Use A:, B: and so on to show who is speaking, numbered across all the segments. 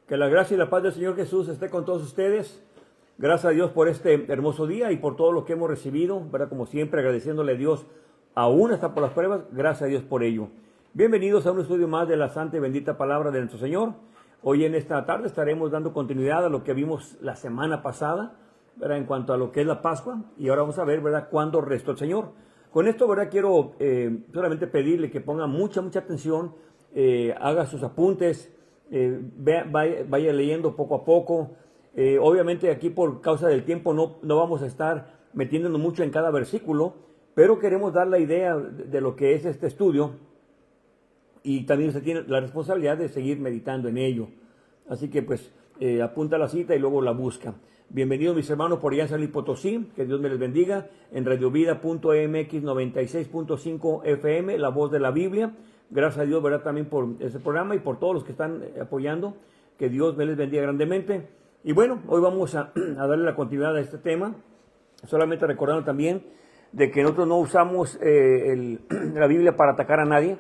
A: Que la gracia y la paz del Señor Jesús esté con todos ustedes. Gracias a Dios por este hermoso día y por todo lo que hemos recibido, ¿verdad? Como siempre, agradeciéndole a Dios, aún hasta por las pruebas, gracias a Dios por ello. Bienvenidos a un estudio más de la santa y bendita palabra de nuestro Señor. Hoy en esta tarde estaremos dando continuidad a lo que vimos la semana pasada, ¿verdad? En cuanto a lo que es la Pascua, y ahora vamos a ver, ¿verdad?, cuándo restó el Señor. Con esto, ¿verdad?, quiero solamente pedirle que ponga mucha atención, haga sus apuntes, vaya leyendo poco a poco. Obviamente aquí por causa del tiempo no vamos a estar metiéndonos mucho en cada versículo, pero queremos dar la idea de lo que es este estudio y también usted tiene la responsabilidad de seguir meditando en ello. Así que pues apunta la cita y luego la busca. Bienvenidos mis hermanos por allá en San Luis Potosí, que Dios me les bendiga, en radiovida.mx 96.5 FM, la voz de la Biblia. Gracias a Dios, ¿verdad?, también por ese programa y por todos los que están apoyando. Que Dios me les bendiga grandemente. Y bueno, hoy vamos a darle la continuidad a este tema. Solamente recordando también de que nosotros no usamos la Biblia para atacar a nadie.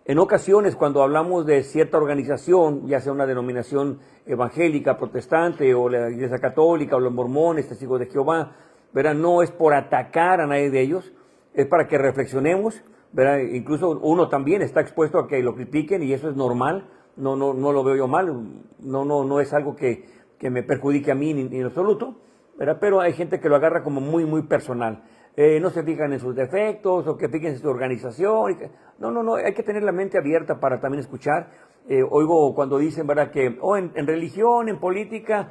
A: En ocasiones, cuando hablamos de cierta organización, ya sea una denominación evangélica, protestante, o la Iglesia Católica, o los mormones, testigos de Jehová, ¿verdad?, no es por atacar a nadie de ellos, es para que reflexionemos, ¿verdad? Incluso uno también está expuesto a que lo critiquen y eso es normal, no lo veo yo mal, no es algo que me perjudique a mí ni en absoluto, ¿verdad? Pero hay gente que lo agarra como muy personal. No se fijan en sus defectos o que fijen en su organización. No, hay que tener la mente abierta para también escuchar. Oigo cuando dicen, ¿verdad?, que en religión, en política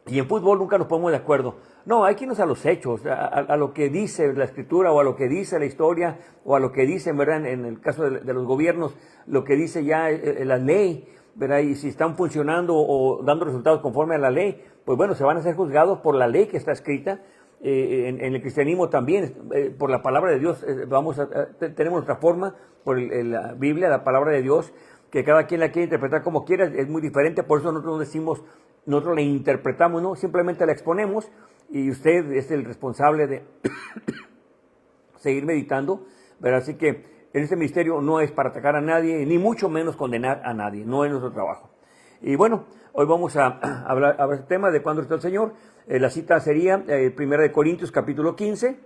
A: y en fútbol nunca nos ponemos de acuerdo. No, hay que irnos a los hechos, a lo que dice la Escritura o a lo que dice la historia o a lo que dicen, ¿verdad?, en el caso de los gobiernos, lo que dice ya la ley, ¿verdad? Y si están funcionando o dando resultados conforme a la ley, pues bueno, se van a ser juzgados por la ley que está escrita. En el cristianismo también, por la palabra de Dios, tenemos nuestra forma, por la Biblia, la palabra de Dios, que cada quien la quiere interpretar como quiera, es muy diferente, por eso nosotros decimos, nosotros la interpretamos, no, simplemente la exponemos, y usted es el responsable de seguir meditando, ¿verdad? Así que en este ministerio no es para atacar a nadie, ni mucho menos condenar a nadie, no es nuestro trabajo. Y bueno, hoy vamos a hablar este tema de cuándo está el Señor. La cita sería 1 Corintios capítulo 15,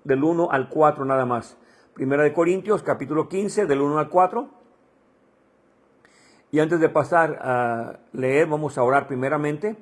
A: del 1 al 4 nada más. 1 Corintios capítulo 15, del 1 al 4. Y antes de pasar a leer, vamos a orar primeramente.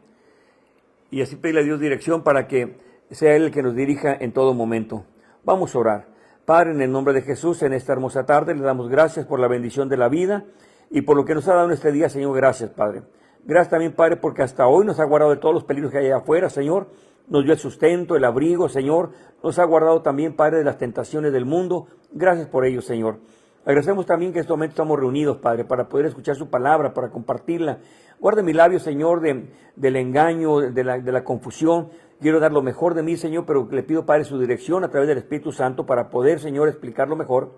A: Y así pedirle a Dios dirección para que sea Él el que nos dirija en todo momento. Vamos a orar. Padre, en el nombre de Jesús, en esta hermosa tarde, le damos gracias por la bendición de la vida y por lo que nos ha dado en este día, Señor. Gracias, Padre. Gracias también, Padre, porque hasta hoy nos ha guardado de todos los peligros que hay allá afuera, Señor. Nos dio el sustento, el abrigo, Señor. Nos ha guardado también, Padre, de las tentaciones del mundo. Gracias por ello, Señor. Agradecemos también que en este momento estamos reunidos, Padre, para poder escuchar su palabra, para compartirla. Guarde mi labio, Señor, del engaño, de la confusión. Quiero dar lo mejor de mí, Señor, pero le pido, Padre, su dirección a través del Espíritu Santo para poder, Señor, explicarlo mejor.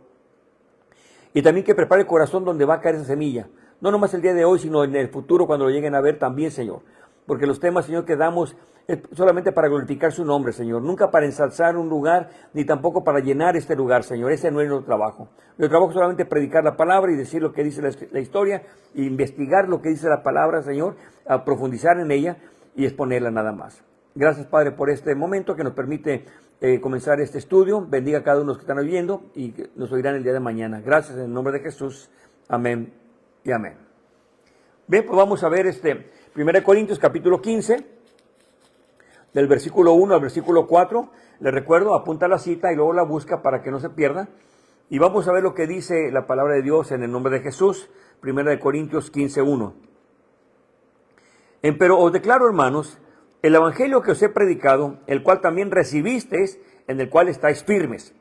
A: Y también que prepare el corazón donde va a caer esa semilla. No nomás el día de hoy, sino en el futuro cuando lo lleguen a ver también, Señor. Porque los temas, Señor, que damos es solamente para glorificar su nombre, Señor. Nunca para ensalzar un lugar, ni tampoco para llenar este lugar, Señor. Ese no es nuestro trabajo. Nuestro trabajo es solamente predicar la palabra y decir lo que dice la historia, e investigar lo que dice la palabra, Señor, a profundizar en ella y exponerla nada más. Gracias, Padre, por este momento que nos permite comenzar este estudio. Bendiga a cada uno de los que están oyendo y que nos oirán el día de mañana. Gracias en el nombre de Jesús. Amén y amén. Bien, pues vamos a ver 1 Corintios capítulo 15, del versículo 1 al versículo 4. Les recuerdo, apunta la cita y luego la busca para que no se pierda. Y vamos a ver lo que dice la palabra de Dios en el nombre de Jesús. 1 Corintios 15, 1. Pero os declaro, hermanos, el evangelio que os he predicado, el cual también recibisteis, en el cual estáis firmes.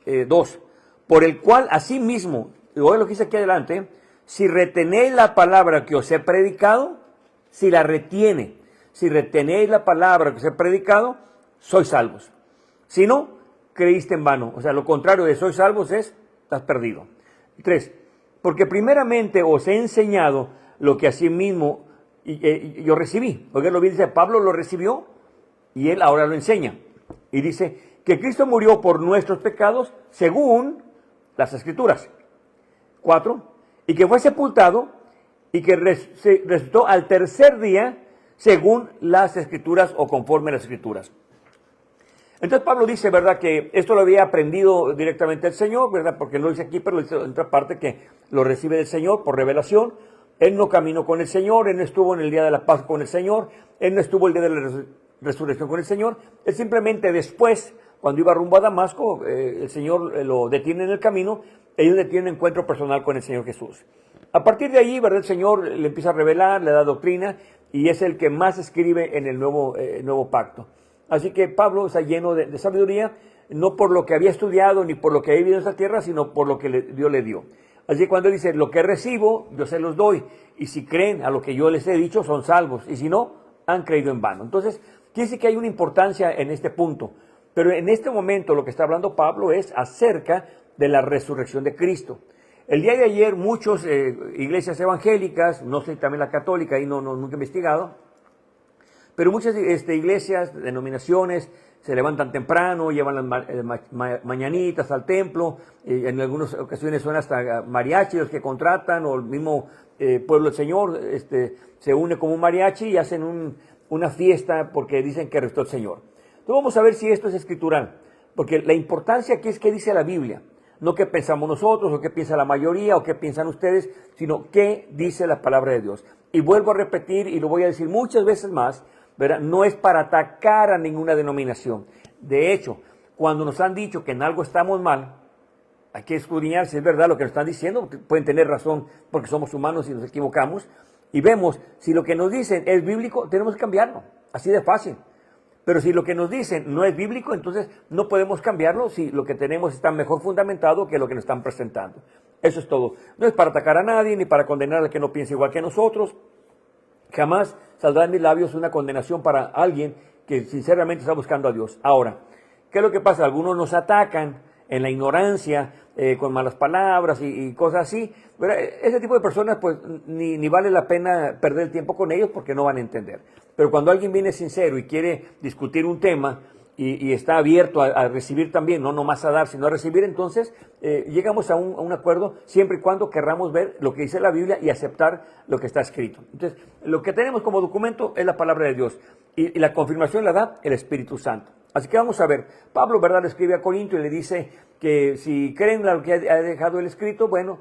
A: 2. Por el cual asimismo, y oye lo que dice aquí adelante, si retenéis la palabra que os he predicado, si retenéis la palabra que os he predicado, sois salvos. Si no, creíste en vano. O sea, lo contrario de sois salvos es, estás perdido. 3. Porque primeramente os he enseñado lo que asimismo yo recibí. Oigan lo bien, dice, Pablo lo recibió y él ahora lo enseña. Y dice que Cristo murió por nuestros pecados según las Escrituras. 4. Y que fue sepultado y que resucitó al tercer día según las Escrituras o conforme a las Escrituras. Entonces Pablo dice, ¿verdad?, que esto lo había aprendido directamente el Señor, ¿verdad?, porque no lo dice aquí, pero lo dice en otra parte, que lo recibe del Señor por revelación. Él no caminó con el Señor, él no estuvo en el día de la Pascua con el Señor, él no estuvo el día de la resurrección con el Señor. Él simplemente después, cuando iba rumbo a Damasco, el Señor lo detiene en el camino, ellos tienen un encuentro personal con el Señor Jesús. A partir de ahí, ¿verdad?, el Señor le empieza a revelar, le da doctrina, y es el que más escribe en el nuevo pacto. Así que Pablo está lleno de sabiduría, no por lo que había estudiado ni por lo que había vivido en esta tierra, sino por lo que Dios le dio. Así que cuando él dice, lo que recibo, yo se los doy, y si creen a lo que yo les he dicho, son salvos, y si no, han creído en vano. Entonces, quiere decir que hay una importancia en este punto. Pero en este momento lo que está hablando Pablo es acerca de la resurrección de Cristo. El día de ayer muchas iglesias evangélicas, no sé, también la católica, ahí nunca he investigado, pero muchas iglesias, denominaciones, se levantan temprano, llevan las mañanitas al templo, en algunas ocasiones son hasta mariachi los que contratan, o el mismo pueblo del Señor se une como un mariachi y hacen una fiesta porque dicen que resucitó el Señor. Entonces vamos a ver si esto es escritural, porque la importancia aquí es qué dice la Biblia, no qué pensamos nosotros, o qué piensa la mayoría, o qué piensan ustedes, sino qué dice la palabra de Dios. Y vuelvo a repetir, y lo voy a decir muchas veces más, ¿verdad? No es para atacar a ninguna denominación. De hecho, cuando nos han dicho que en algo estamos mal, hay que escudriñar si es verdad lo que nos están diciendo. Pueden tener razón porque somos humanos y nos equivocamos. Y vemos, si lo que nos dicen es bíblico, tenemos que cambiarlo. Así de fácil. Pero si lo que nos dicen no es bíblico, entonces no podemos cambiarlo si lo que tenemos está mejor fundamentado que lo que nos están presentando. Eso es todo. No es para atacar a nadie ni para condenar al que no piensa igual que nosotros. Jamás saldrá de mis labios una condenación para alguien que sinceramente está buscando a Dios. Ahora, ¿qué es lo que pasa? Algunos nos atacan en la ignorancia, con malas palabras y cosas así. Pero ese tipo de personas, pues, ni vale la pena perder el tiempo con ellos porque no van a entender. Pero cuando alguien viene sincero y quiere discutir un tema y está abierto a recibir también, no nomás a dar, sino a recibir, entonces llegamos a un acuerdo siempre y cuando querramos ver lo que dice la Biblia y aceptar lo que está escrito. Entonces, lo que tenemos como documento es la palabra de Dios y la confirmación la da el Espíritu Santo. Así que vamos a ver, Pablo, ¿verdad?, le escribe a Corinto y le dice que si creen lo que ha dejado el escrito, bueno,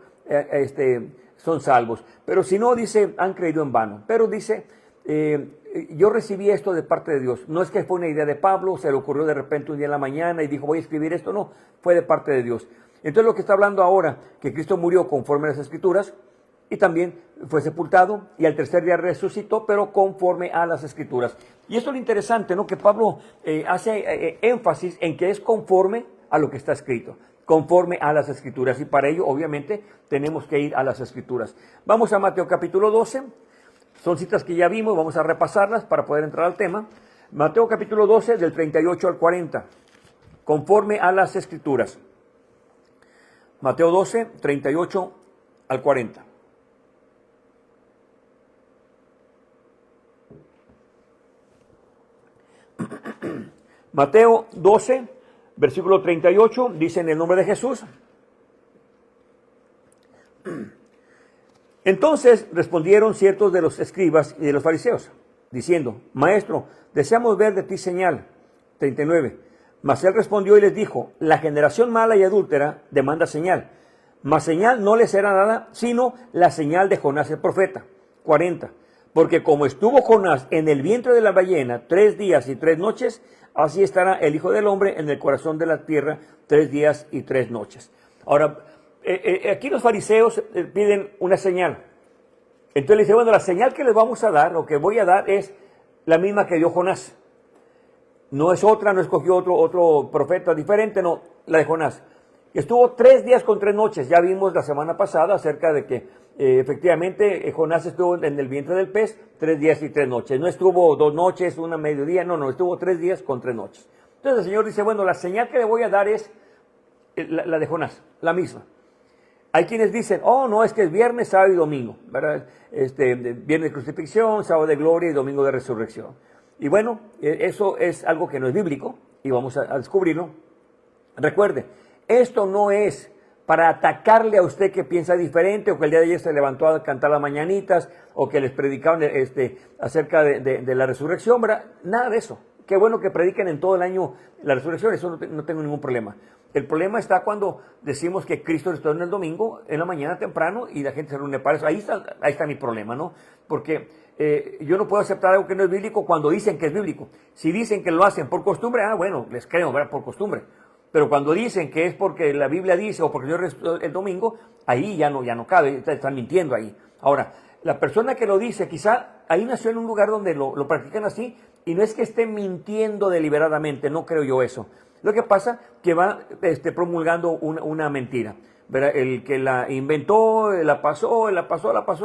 A: son salvos. Pero si no, dice, han creído en vano. Pero dice, yo recibí esto de parte de Dios. No es que fue una idea de Pablo, se le ocurrió de repente un día en la mañana y dijo, voy a escribir esto. No, fue de parte de Dios. Entonces lo que está hablando ahora, que Cristo murió conforme a las Escrituras, y también fue sepultado y al tercer día resucitó, pero conforme a las Escrituras. Y esto es lo interesante, ¿no?, que Pablo hace énfasis en que es conforme a lo que está escrito, conforme a las Escrituras. Y para ello, obviamente, tenemos que ir a las Escrituras. Vamos a Mateo capítulo 12. Son citas que ya vimos, vamos a repasarlas para poder entrar al tema. Mateo capítulo 12, del 38 al 40, conforme a las Escrituras. Mateo 12, 38 al 40. Mateo 12, versículo 38, dice en el nombre de Jesús. Entonces respondieron ciertos de los escribas y de los fariseos, diciendo, Maestro, deseamos ver de ti señal. 39. Mas él respondió y les dijo, la generación mala y adúltera demanda señal, mas señal no le será nada, sino la señal de Jonás el profeta. 40. Porque como estuvo Jonás en el vientre de la ballena 3 días y 3 noches, así estará el Hijo del Hombre en el corazón de la tierra 3 días y 3 noches. Ahora, aquí los fariseos piden una señal. Entonces le dice, bueno, la señal que les vamos a dar, o que voy a dar, es la misma que dio Jonás. No es otra, no escogió otro profeta diferente, no, la de Jonás. Estuvo 3 días con 3 noches. Ya vimos la semana pasada acerca de que efectivamente Jonás estuvo en el vientre del pez 3 días y 3 noches. No estuvo 2 noches, una mediodía, no, estuvo 3 días con 3 noches. Entonces el Señor dice, bueno, la señal que le voy a dar es la de Jonás, la misma. Hay quienes dicen, oh, no, es que es viernes, sábado y domingo, ¿verdad? Viernes de crucifixión, sábado de gloria y domingo de resurrección. Y bueno, eso es algo que no es bíblico y vamos a descubrirlo. Recuerde, esto no es para atacarle a usted que piensa diferente, o que el día de ayer se levantó a cantar las mañanitas, o que les predicaban acerca de la resurrección, ¿verdad? Nada de eso. Qué bueno que prediquen en todo el año la resurrección, eso no tengo ningún problema. El problema está cuando decimos que Cristo resucitó en el domingo, en la mañana temprano, y la gente se reúne para eso. Ahí está mi problema, ¿no? Porque yo no puedo aceptar algo que no es bíblico cuando dicen que es bíblico. Si dicen que lo hacen por costumbre, bueno, les creo, ¿verdad? Por costumbre. Pero cuando dicen que es porque la Biblia dice o porque yo resucitó el domingo, ahí ya no cabe, están mintiendo ahí. Ahora, la persona que lo dice, quizá ahí nació en un lugar donde lo practican así, y no es que esté mintiendo deliberadamente, no creo yo eso. Lo que pasa que va promulgando una mentira. ¿Verdad? El que la inventó, la pasó,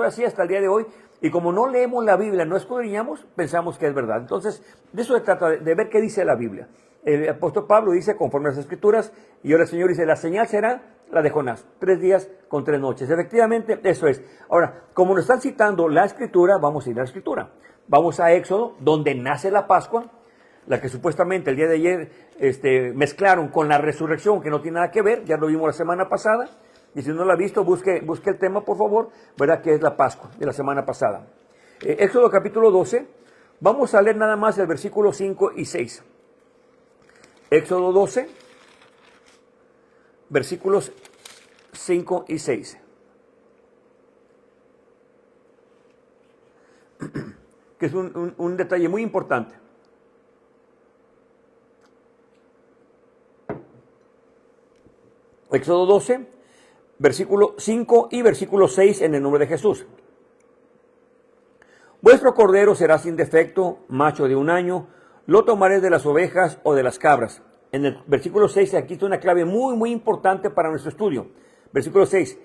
A: así hasta el día de hoy. Y como no leemos la Biblia, no escudriñamos, pensamos que es verdad. Entonces, de eso se trata, de ver qué dice la Biblia. El apóstol Pablo dice, conforme a las Escrituras, y ahora el Señor dice, la señal será la de Jonás, 3 días con 3 noches. Efectivamente, eso es. Ahora, como nos están citando la Escritura, vamos a ir a la Escritura. Vamos a Éxodo, donde nace la Pascua, la que supuestamente el día de ayer mezclaron con la resurrección, que no tiene nada que ver, ya lo vimos la semana pasada, y si no lo ha visto, busque el tema, por favor, verá que es la Pascua de la semana pasada. Éxodo capítulo 12, vamos a leer nada más el versículo 5 y 6. Éxodo 12, versículos 5 y 6. Que es un detalle muy importante. Éxodo 12, versículo 5 y versículo 6 en el nombre de Jesús. Vuestro cordero será sin defecto, macho de 1 año, lo tomaréis de las ovejas o de las cabras. En el versículo 6, aquí está una clave muy, muy importante para nuestro estudio. Versículo 6,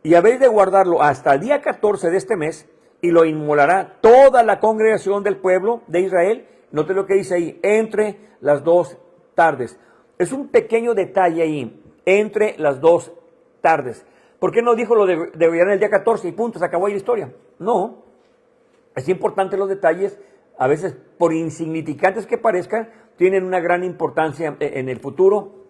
A: y habéis de guardarlo hasta el día 14 de este mes, y lo inmolará toda la congregación del pueblo de Israel. Note lo que dice ahí, entre las 2 tardes. Es un pequeño detalle ahí, entre las 2 tardes. ¿Por qué no dijo lo de degollar el día 14 y punto, se acabó ahí la historia? No, es importante los detalles, a veces por insignificantes que parezcan, tienen una gran importancia en el futuro,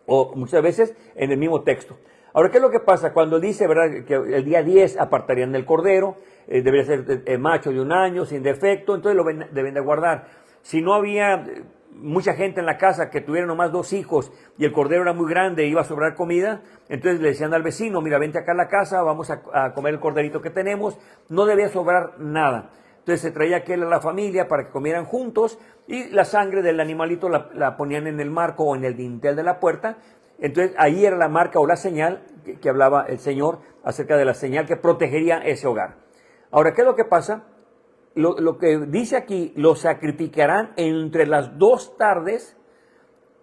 A: o muchas veces en el mismo texto. Ahora, ¿qué es lo que pasa? Cuando dice, ¿verdad?, que el día 10 apartarían del cordero, debería ser macho de 1 año, sin defecto, entonces lo deben de guardar. Si no había mucha gente en la casa que tuviera nomás 2 hijos y el cordero era muy grande y iba a sobrar comida, entonces le decían al vecino, mira, vente acá a la casa, vamos a comer el corderito que tenemos, no debía sobrar nada. Entonces se traía aquel a la familia para que comieran juntos, y la sangre del animalito la ponían en el marco o en el dintel de la puerta. Entonces ahí era la marca o la señal que hablaba el Señor acerca de la señal que protegería ese hogar. Ahora, ¿qué es lo que pasa? Lo que dice aquí, lo sacrificarán entre las 2 tardes,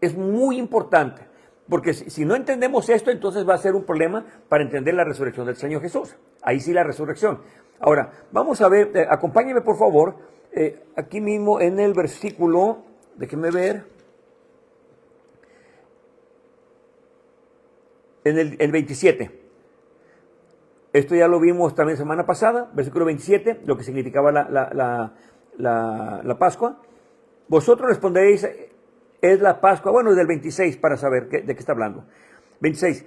A: es muy importante. Porque si no entendemos esto, entonces va a ser un problema para entender la resurrección del Señor Jesús. Ahí sí la resurrección. Ahora, vamos a ver, acompáñenme por favor, aquí mismo en el versículo, déjenme ver, en el 27. Esto ya lo vimos también semana pasada, versículo 27, lo que significaba la Pascua. Vosotros responderéis, es la Pascua, bueno, es del 26 para saber de qué está hablando. 26,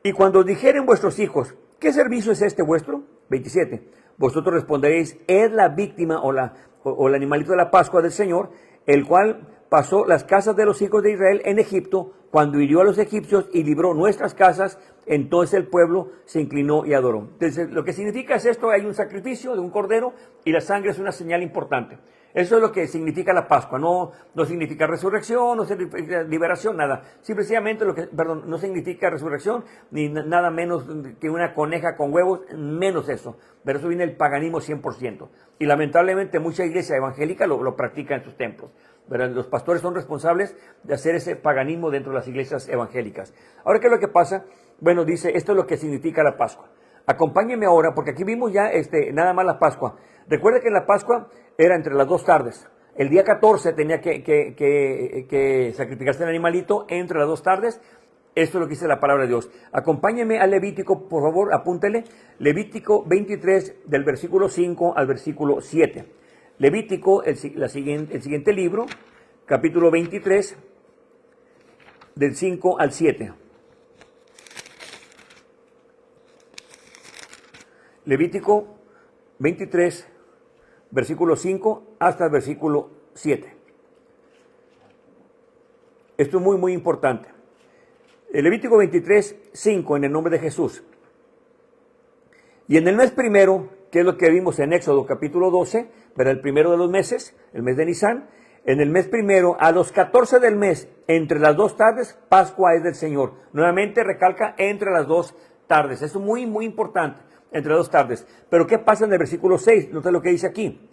A: y cuando dijeren vuestros hijos, ¿qué servicio es este vuestro? 27, vosotros responderéis, es la víctima o el animalito de la Pascua del Señor, el cual pasó las casas de los hijos de Israel en Egipto, cuando hirió a los egipcios y libró nuestras casas. Entonces el pueblo se inclinó y adoró. Entonces, lo que significa es esto, hay un sacrificio de un cordero y la sangre es una señal importante. Eso es lo que significa la Pascua, no significa resurrección, no significa liberación, nada. Simplemente no significa resurrección, ni nada menos que una coneja con huevos, menos eso. Pero eso viene del paganismo 100%. Y lamentablemente mucha iglesia evangélica lo practica en sus templos. Pero los pastores son responsables de hacer ese paganismo dentro de las iglesias evangélicas. Ahora, ¿qué es lo que pasa? Bueno, dice, esto es lo que significa la Pascua. Acompáñenme ahora, porque aquí vimos ya nada más la Pascua. Recuerda que la Pascua era entre las 2 tardes. El día 14 tenía que sacrificarse el animalito entre las 2 tardes. Esto es lo que dice la palabra de Dios. Acompáñenme a Levítico, por favor, apúntele. Levítico 23, del versículo 5 al versículo 7. Levítico, el siguiente libro, capítulo 23, del 5 al 7. Levítico 23, versículo 5 hasta el versículo 7. Esto es muy, muy importante. El Levítico 23, 5, en el nombre de Jesús. Y en el mes primero, que es lo que vimos en Éxodo capítulo 12, pero el primero de los meses, el mes de Nisán, en el mes primero, a los 14 del mes, entre las 2 tardes, Pascua es del Señor. Nuevamente recalca entre las 2 tardes. Eso es muy, muy importante, entre las 2 tardes. Pero ¿qué pasa en el versículo 6? Nota lo que dice aquí.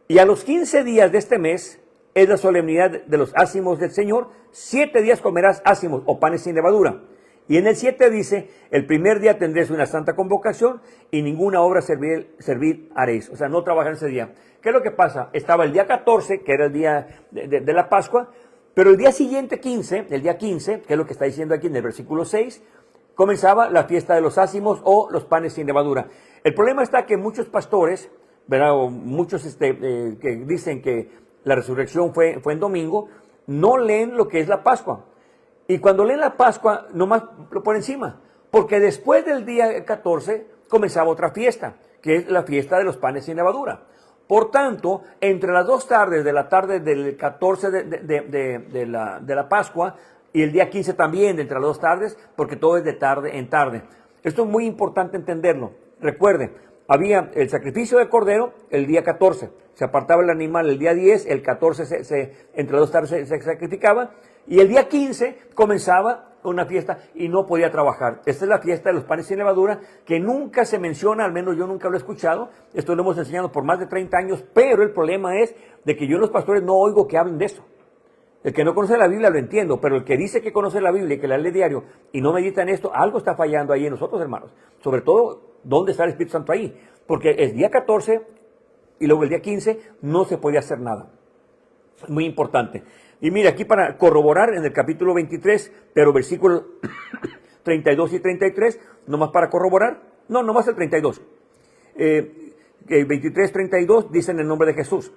A: Y a los 15 días de este mes es la solemnidad de los ácimos del Señor. 7 días comerás ácimos o panes sin levadura. Y en el 7 dice, el primer día tendréis una santa convocación y ninguna obra servir haréis. O sea, no trabajar ese día. ¿Qué es lo que pasa? Estaba el día 14, que era el día de la Pascua, pero el día siguiente, 15, el día 15, que es lo que está diciendo aquí en el versículo 6, comenzaba la fiesta de los ácimos o los panes sin levadura. El problema está que muchos pastores, ¿verdad? O muchos que dicen que la resurrección fue en domingo, no leen lo que es la Pascua. Y cuando leen la Pascua, nomás lo ponen encima. Porque después del día 14 comenzaba otra fiesta, que es la fiesta de los panes sin levadura. Por tanto, entre las 2 tardes de la tarde del 14 de la Pascua y el día 15 también, entre las 2 tardes, porque todo es de tarde en tarde. Esto es muy importante entenderlo. Recuerde, había el sacrificio de cordero el día 14. Se apartaba el animal el día 10, el 14 entre las 2 tardes se sacrificaba. Y el día 15 comenzaba una fiesta y no podía trabajar. Esta es la fiesta de los panes sin levadura, que nunca se menciona, al menos yo nunca lo he escuchado. Esto lo hemos enseñado por más de 30 años, pero el problema es de que yo en los pastores no oigo que hablen de eso. El que no conoce la Biblia lo entiendo, pero el que dice que conoce la Biblia y que la lee diario y no medita en esto, algo está fallando ahí en nosotros, hermanos. Sobre todo, ¿dónde está el Espíritu Santo ahí? Porque el día 14 y luego el día 15 no se podía hacer nada. Muy importante. Y mira, aquí para corroborar en el capítulo 23, pero versículos 32 y 33, nomás para corroborar, no, nomás el 32. 23, 32 dicen el nombre de Jesús.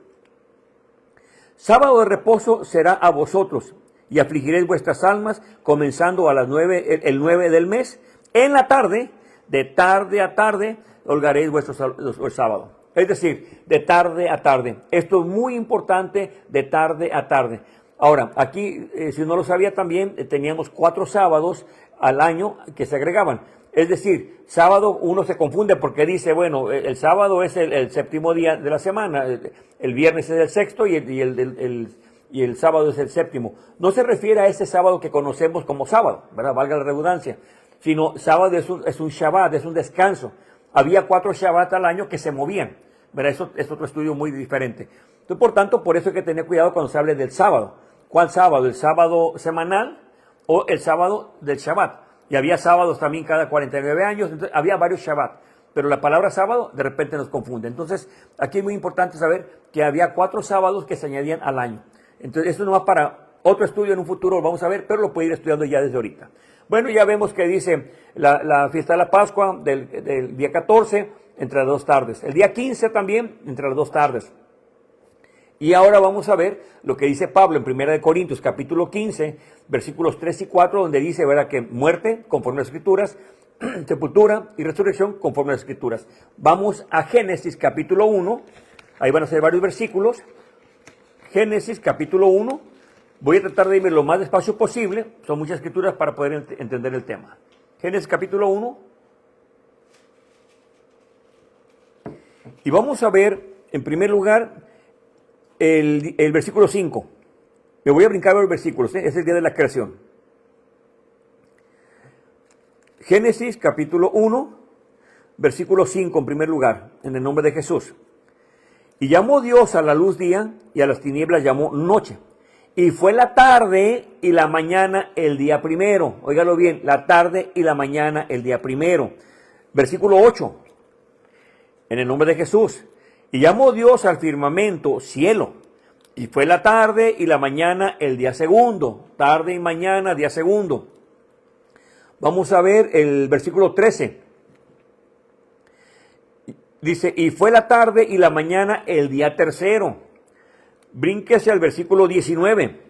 A: Sábado de reposo será a vosotros y afligiréis vuestras almas, comenzando a las 9, el 9 del mes. En la tarde, de tarde a tarde, holgaréis el sábado. Es decir, de tarde a tarde. Esto es muy importante, de tarde a tarde. Ahora, aquí, si no lo sabía también, teníamos 4 sábados al año que se agregaban. Es decir, sábado uno se confunde porque dice, bueno, el sábado es el séptimo día de la semana, el viernes es el sexto y el sábado es el séptimo. No se refiere a ese sábado que conocemos como sábado, ¿verdad? Valga la redundancia, sino sábado es un Shabbat, es un descanso. Había 4 Shabbat al año que se movían, ¿verdad? Eso es otro estudio muy diferente. Entonces, por tanto, por eso hay que tener cuidado cuando se hable del sábado. ¿Cuál sábado? ¿El sábado semanal o el sábado del Shabbat? Y había sábados también cada 49 años, entonces había varios Shabbat. Pero la palabra sábado de repente nos confunde. Entonces, aquí es muy importante saber que había 4 sábados que se añadían al año. Entonces, esto no va para otro estudio en un futuro, lo vamos a ver, pero lo puede ir estudiando ya desde ahorita. Bueno, ya vemos que dice la fiesta de la Pascua del día 14, entre las 2 tardes. El día 15 también, entre las 2 tardes. Y ahora vamos a ver lo que dice Pablo en 1 Corintios, capítulo 15, versículos 3 y 4, donde dice, ¿verdad?, que muerte, conforme a las Escrituras, sepultura y resurrección, conforme a las Escrituras. Vamos a Génesis, capítulo 1, ahí van a ser varios versículos. Génesis, capítulo 1, voy a tratar de irme lo más despacio posible, son muchas escrituras para poder entender el tema. Génesis, capítulo 1, y vamos a ver, en primer lugar, el versículo 5. Me voy a brincar los versículos, es el día de la creación. Génesis capítulo 1, versículo 5 en primer lugar, en el nombre de Jesús. Y llamó Dios a la luz día y a las tinieblas llamó noche. Y fue la tarde y la mañana el día primero. Óigalo bien, la tarde y la mañana el día primero. Versículo 8, en el nombre de Jesús. Y llamó Dios al firmamento cielo, y fue la tarde y la mañana el día segundo. Tarde y mañana, día segundo. Vamos a ver el versículo 13. Dice, y fue la tarde y la mañana el día tercero. Brínquese al versículo 19.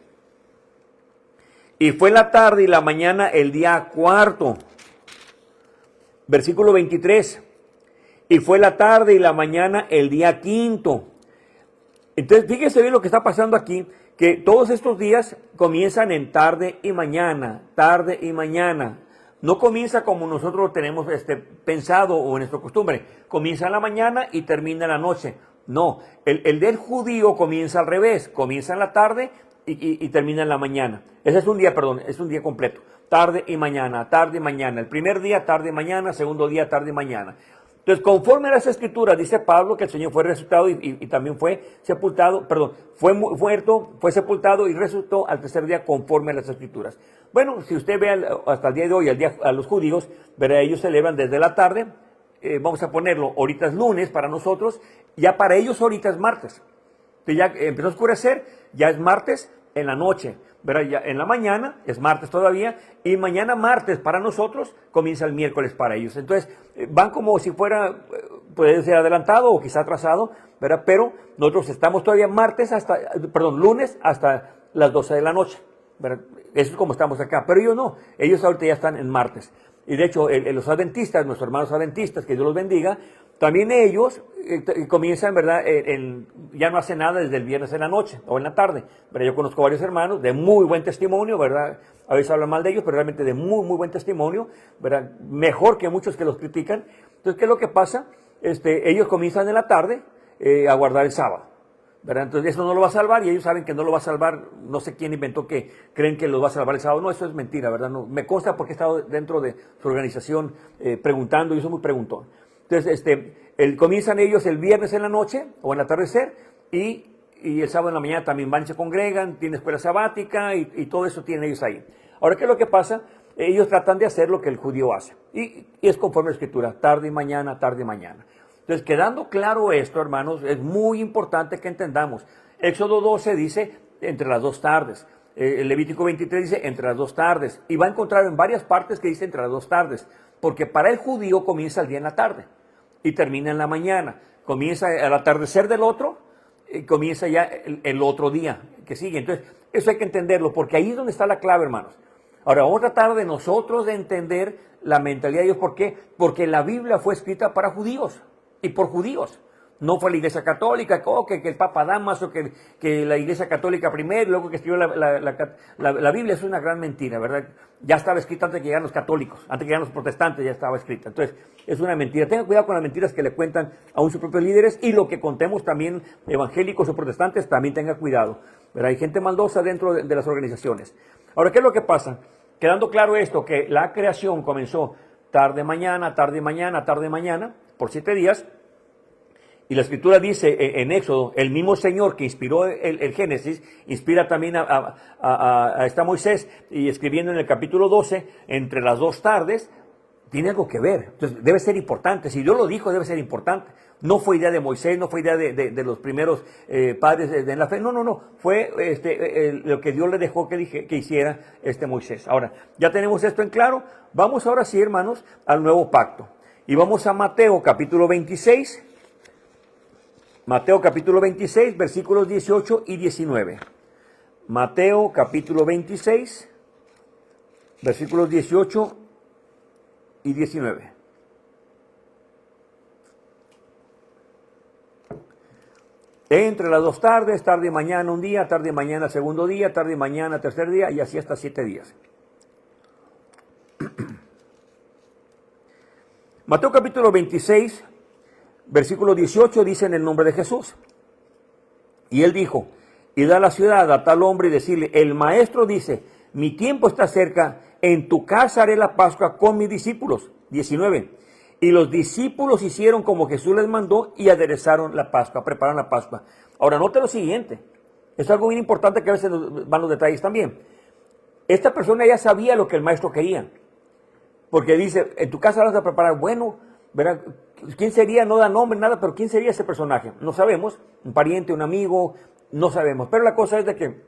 A: Y fue la tarde y la mañana el día cuarto. Versículo 23. y fue la tarde y la mañana el día quinto. Entonces, fíjese bien lo que está pasando aquí, que todos estos días comienzan en tarde y mañana, tarde y mañana. No comienza como nosotros lo tenemos pensado o en nuestra costumbre. Comienza en la mañana y termina en la noche. No, el del judío comienza al revés. Comienza en la tarde y termina en la mañana. Ese es un día, perdón, es un día completo. Tarde y mañana, tarde y mañana. El primer día, tarde y mañana. Segundo día, tarde y mañana. Entonces, conforme a las escrituras, dice Pablo que el Señor fue resucitado y también fue sepultado, perdón, fue muerto, fue sepultado y resucitó al tercer día conforme a las escrituras. Bueno, si usted ve hasta el día de hoy, a los judíos, verá, ellos celebran desde la tarde, vamos a ponerlo, ahorita es lunes para nosotros, ya para ellos ahorita es martes. Entonces ya empezó a oscurecer, ya es martes en la noche. ¿Verdad? Ya en la mañana, es martes todavía, y mañana martes para nosotros comienza el miércoles para ellos. Entonces, van como si fuera, puede ser adelantado o quizá atrasado, ¿verdad? Pero nosotros estamos todavía lunes hasta las 12 de la noche, ¿verdad? Eso es como estamos acá, pero ellos no, ellos ahorita ya están en martes. Y de hecho, los adventistas, nuestros hermanos adventistas, que Dios los bendiga, también ellos comienzan, ¿verdad? Ya no hacen nada desde el viernes en la noche o en la tarde. ¿Verdad? Yo conozco varios hermanos de muy buen testimonio, ¿verdad? A veces hablan mal de ellos, pero realmente de muy, muy buen testimonio, ¿verdad? Mejor que muchos que los critican. Entonces, ¿qué es lo que pasa? Ellos comienzan en la tarde a guardar el sábado, ¿verdad? Entonces, eso no lo va a salvar y ellos saben que no lo va a salvar. No sé quién inventó que creen que lo va a salvar el sábado. No, eso es mentira, ¿verdad? No, me consta porque he estado dentro de su organización preguntando y yo soy muy preguntón. Entonces, comienzan ellos el viernes en la noche o en el atardecer y el sábado en la mañana también van y se congregan, tienen escuela sabática y todo eso tienen ellos ahí. Ahora, ¿qué es lo que pasa? Ellos tratan de hacer lo que el judío hace y es conforme a la escritura, tarde y mañana, tarde y mañana. Entonces, quedando claro esto, hermanos, es muy importante que entendamos. Éxodo 12 dice entre las dos tardes. El Levítico 23 dice entre las dos tardes. Y va a encontrar en varias partes que dice entre las dos tardes. Porque para el judío comienza el día en la tarde y termina en la mañana. Comienza al atardecer del otro y comienza ya el otro día que sigue. Entonces, eso hay que entenderlo porque ahí es donde está la clave, hermanos. Ahora, vamos a tratar de nosotros de entender la mentalidad de Dios. ¿Por qué? Porque la Biblia fue escrita para judíos y por judíos. No fue la Iglesia Católica, que el Papa Damaso, que la Iglesia Católica primero, luego que escribió la Biblia. Es una gran mentira, ¿verdad? Ya estaba escrita antes de que llegaran los católicos, antes de que llegaran los protestantes, ya estaba escrita. Entonces, es una mentira. Tengan cuidado con las mentiras que le cuentan aún sus propios líderes y lo que contemos también evangélicos o protestantes, también tengan cuidado, ¿verdad? Hay gente maldosa dentro de las organizaciones. Ahora, ¿qué es lo que pasa? Quedando claro esto, que la creación comenzó tarde mañana, por 7 días. Y la escritura dice en Éxodo, el mismo Señor que inspiró el Génesis, inspira también a Moisés, y escribiendo en el capítulo 12, entre las dos tardes, tiene algo que ver. Entonces debe ser importante. Si Dios lo dijo, debe ser importante. No fue idea de Moisés, no fue idea de los primeros padres de la fe. No. Fue lo que Dios le dejó que hiciera Moisés. Ahora, ya tenemos esto en claro. Vamos ahora sí, hermanos, al nuevo pacto. Y vamos a Mateo capítulo 26. Mateo capítulo 26, versículos 18 y 19. Mateo capítulo 26, versículos 18 y 19. Entre las dos tardes, tarde y mañana un día, tarde y mañana segundo día, tarde y mañana tercer día, y así hasta 7 días. Mateo capítulo 26, versículo 18 dice en el nombre de Jesús. Y él dijo, id a la ciudad a tal hombre y decirle, el maestro dice, mi tiempo está cerca, en tu casa haré la Pascua con mis discípulos. 19. Y los discípulos hicieron como Jesús les mandó y aderezaron la Pascua, prepararon la Pascua. Ahora, note lo siguiente. Es algo bien importante que a veces van los detalles también. Esta persona ya sabía lo que el maestro quería. Porque dice, en tu casa vas a preparar, bueno, ¿verdad? ¿Quién sería? No da nombre, nada, pero ¿quién sería ese personaje? No sabemos, un pariente, un amigo, no sabemos. Pero la cosa es de que,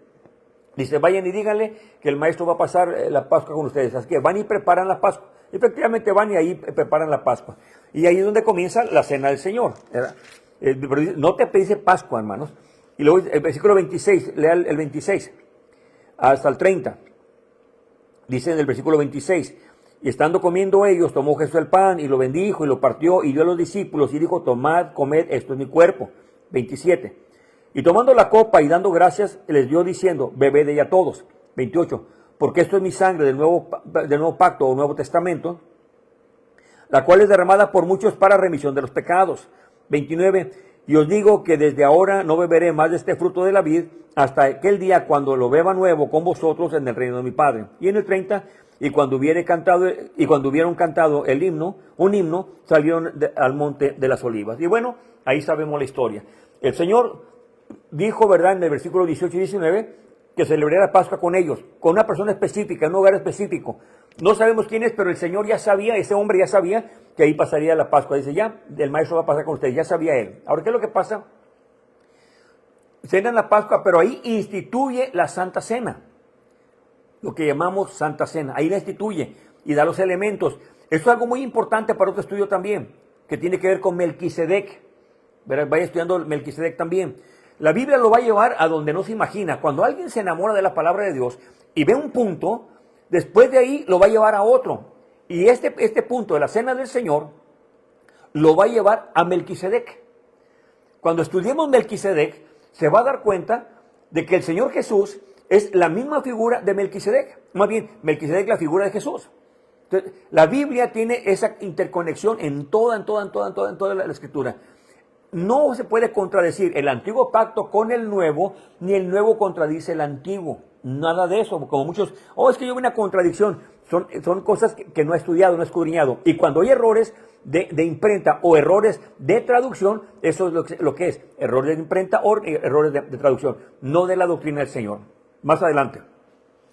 A: dice, vayan y díganle que el maestro va a pasar la Pascua con ustedes. Así que van y preparan la Pascua. Y efectivamente van y ahí preparan la Pascua. Y ahí es donde comienza la cena del Señor, ¿verdad? No te dice Pascua, hermanos. Y luego el versículo 26, lea el 26 hasta el 30. Dice en el versículo 26, Y estando comiendo ellos, tomó Jesús el pan y lo bendijo y lo partió y dio a los discípulos y dijo, tomad, comed, esto es mi cuerpo. 27. Y tomando la copa y dando gracias, les dio diciendo, bebed de ella todos. 28. Porque esto es mi sangre del nuevo pacto o nuevo testamento, la cual es derramada por muchos para remisión de los pecados. 29. Y os digo que desde ahora no beberé más de este fruto de la vid hasta aquel día cuando lo beba nuevo con vosotros en el reino de mi Padre. Y en el 30. Y cuando hubieron cantado el himno, un himno, salieron al monte de las olivas. Y bueno, ahí sabemos la historia. El Señor dijo, ¿verdad?, en el versículo 18 y 19, que celebraría la Pascua con ellos, con una persona específica, en un lugar específico. No sabemos quién es, pero el Señor ya sabía, ese hombre ya sabía que ahí pasaría la Pascua. Dice, ya, el Maestro va a pasar con ustedes, ya sabía él. Ahora, ¿qué es lo que pasa? Cenan la Pascua, pero ahí instituye la Santa Cena, lo que llamamos Santa Cena. Ahí la instituye y da los elementos. Esto es algo muy importante para otro estudio también, que tiene que ver con Melquisedec. Vaya estudiando Melquisedec también. La Biblia lo va a llevar a donde no se imagina. Cuando alguien se enamora de la palabra de Dios y ve un punto, después de ahí lo va a llevar a otro. Y este punto de la Cena del Señor lo va a llevar a Melquisedec. Cuando estudiemos Melquisedec, se va a dar cuenta de que el Señor Jesús es la misma figura de Melquisedec. Más bien, Melquisedec la figura de Jesús. Entonces, la Biblia tiene esa interconexión en toda la Escritura. No se puede contradecir el antiguo pacto con el nuevo, ni el nuevo contradice el antiguo. Nada de eso, como muchos, es que yo veo una contradicción. Son cosas que no he estudiado, no he escudriñado. Y cuando hay errores de imprenta o errores de traducción, eso es lo que es. Errores de imprenta o errores de traducción, no de la doctrina del Señor. Más adelante.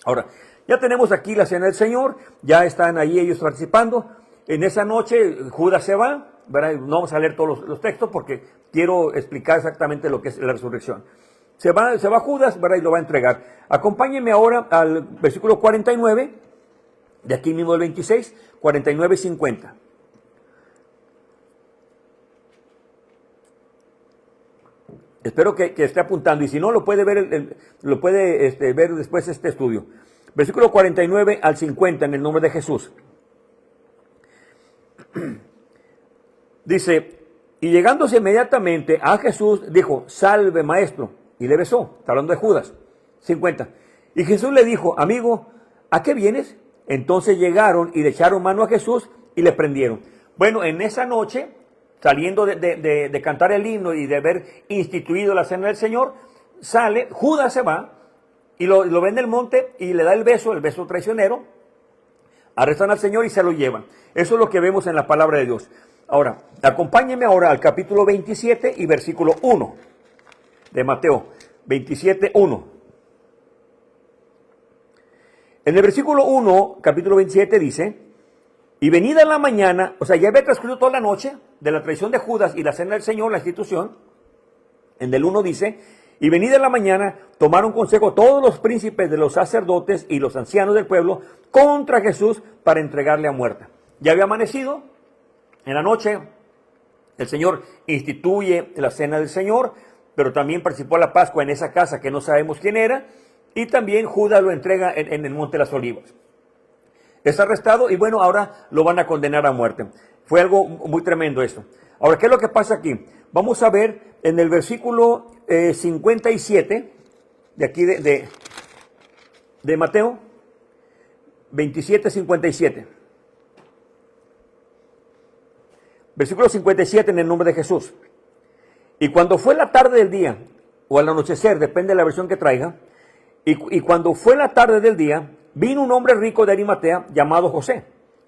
A: Ahora, ya tenemos aquí la Cena del Señor, ya están ahí ellos participando. En esa noche Judas se va, ¿verdad? No vamos a leer todos los textos porque quiero explicar exactamente lo que es la resurrección. Se va Judas, ¿verdad? Y lo va a entregar. Acompáñenme ahora al versículo 49, de aquí mismo el 26, 49 y 50. Espero que esté apuntando, y si no, lo puede ver, ver después este estudio. Versículo 49 al 50, en el nombre de Jesús. Dice, y llegándose inmediatamente a Jesús, dijo, salve maestro, y le besó. Está hablando de Judas. 50. Y Jesús le dijo, amigo, ¿a qué vienes? Entonces llegaron y le echaron mano a Jesús y le prendieron. Bueno, en esa noche, saliendo de cantar el himno y de haber instituido la Cena del Señor, sale, Judas se va y lo ve en el monte y le da el beso traicionero, arrestan al Señor y se lo llevan. Eso es lo que vemos en la palabra de Dios. Ahora, acompáñenme ahora al capítulo 27 y versículo 1 de Mateo, 27, 1. En el versículo 1, capítulo 27 dice, y venida en la mañana, o sea, ya había transcurrido toda la noche de la traición de Judas y la Cena del Señor, la institución. En el 1 dice, y venida en la mañana, tomaron consejo todos los príncipes de los sacerdotes y los ancianos del pueblo contra Jesús para entregarle a muerte. Ya había amanecido, en la noche el Señor instituye la Cena del Señor, pero también participó en la Pascua en esa casa que no sabemos quién era, y también Judas lo entrega en el Monte de las Olivas. Es arrestado y bueno, ahora lo van a condenar a muerte. Fue algo muy tremendo esto. Ahora, ¿qué es lo que pasa aquí? Vamos a ver en el versículo 57, de aquí de Mateo, 27, 57. Versículo 57 en el nombre de Jesús. Y cuando fue la tarde del día, o al anochecer, depende de la versión que traiga, y cuando fue la tarde del día, vino un hombre rico de Arimatea llamado José,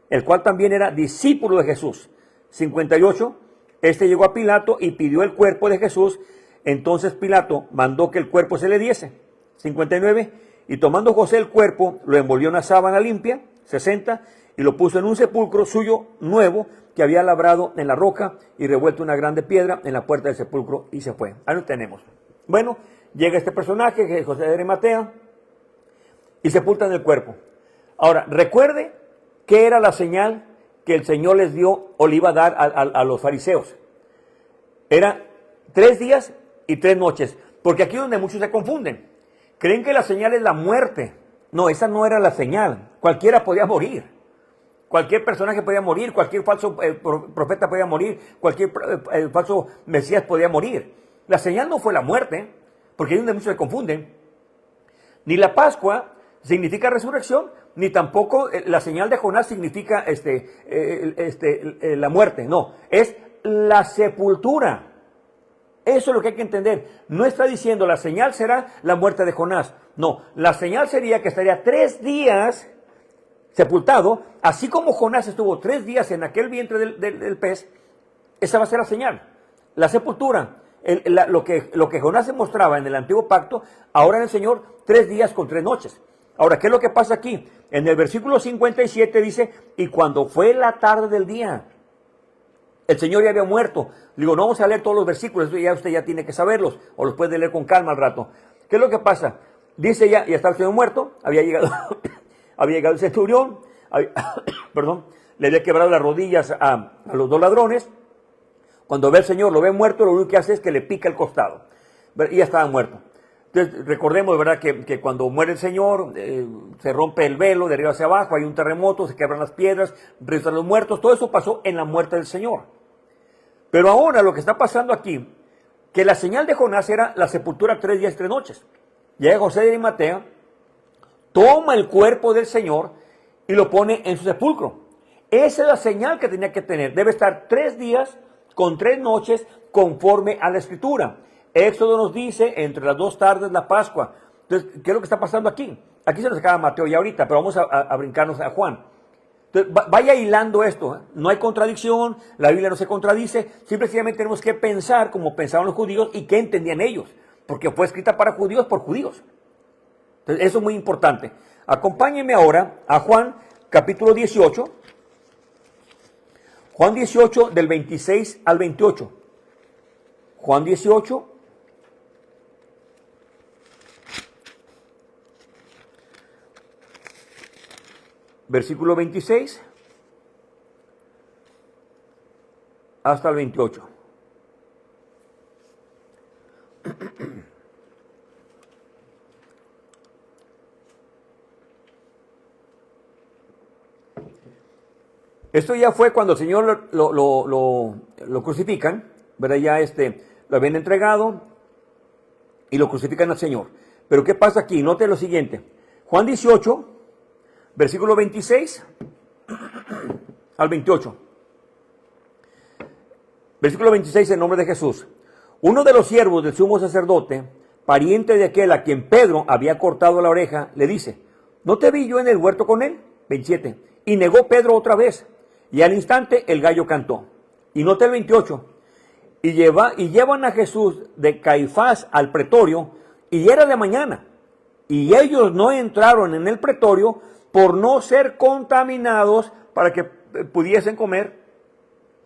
A: el cual también era discípulo de Jesús. 58, este llegó a Pilato y pidió el cuerpo de Jesús. Entonces Pilato mandó que el cuerpo se le diese. 59, y tomando José el cuerpo, lo envolvió en una sábana limpia. 60, y lo puso en un sepulcro suyo nuevo que había labrado en la roca y revuelto una grande piedra en la puerta del sepulcro, y se fue. Ahí lo tenemos. Bueno, llega este personaje, que es José de Arimatea, y sepultan el cuerpo. Ahora, recuerde qué era la señal que el Señor les dio o le iba a dar a los fariseos. Era 3 días y 3 noches, porque aquí es donde muchos se confunden. Creen que la señal es la muerte. No, esa no era la señal. Cualquiera podía morir. Cualquier personaje podía morir, cualquier falso profeta podía morir, cualquier falso Mesías podía morir. La señal no fue la muerte, porque ahí es donde muchos se confunden. Ni la Pascua significa resurrección, ni tampoco la señal de Jonás significa la muerte. No, es la sepultura. Eso es lo que hay que entender. No está diciendo la señal será la muerte de Jonás. No, la señal sería que estaría 3 días sepultado, así como Jonás estuvo 3 días en aquel vientre del pez. Esa va a ser la señal, la sepultura. Lo que Jonás se mostraba en el antiguo pacto, ahora en el Señor, 3 días con 3 noches. Ahora, ¿qué es lo que pasa aquí? En el versículo 57 dice, y cuando fue la tarde del día, el Señor ya había muerto. Digo, no vamos a leer todos los versículos, eso ya usted ya tiene que saberlos, o los puede leer con calma al rato. ¿Qué es lo que pasa? Dice ya está el Señor muerto, había llegado el centurión, perdón, le había quebrado las rodillas a los 2 ladrones. Cuando ve al Señor, lo ve muerto, lo único que hace es que le pica el costado. Y ya estaba muerto. Entonces, recordemos, ¿verdad?, que cuando muere el Señor, se rompe el velo de arriba hacia abajo, hay un terremoto, se quebran las piedras, resucitan los muertos. Todo eso pasó en la muerte del Señor. Pero ahora lo que está pasando aquí, que la señal de Jonás era la sepultura 3 días y 3 noches. Llega José de Arimatea, toma el cuerpo del Señor y lo pone en su sepulcro. Esa es la señal que tenía que tener. Debe estar 3 días con 3 noches conforme a la Escritura. Éxodo nos dice, entre las 2 tardes la Pascua. Entonces, ¿qué es lo que está pasando aquí? Aquí se nos acaba Mateo ya ahorita, pero vamos a brincarnos a Juan. Entonces, vaya hilando esto, ¿eh? No hay contradicción, la Biblia no se contradice, simplemente tenemos que pensar como pensaban los judíos y qué entendían ellos, porque fue escrita para judíos por judíos. Entonces, eso es muy importante. Acompáñenme ahora a Juan, capítulo 18. Juan 18, del 26 al 28. Juan 18. Versículo 26 hasta el 28. Esto ya fue cuando el Señor lo crucifican, ¿verdad? Ya lo habían entregado y lo crucifican al Señor. Pero ¿qué pasa aquí? Note lo siguiente. Juan 18, versículo 26 al 28. Versículo 26, en nombre de Jesús. Uno de los siervos del sumo sacerdote, pariente de aquel a quien Pedro había cortado la oreja, le dice, ¿no te vi yo en el huerto con él? 27. Y negó Pedro otra vez. Y al instante el gallo cantó. Y nota el 28. Y llevan a Jesús de Caifás al pretorio, y era de mañana. Y ellos no entraron en el pretorio por no ser contaminados para que pudiesen comer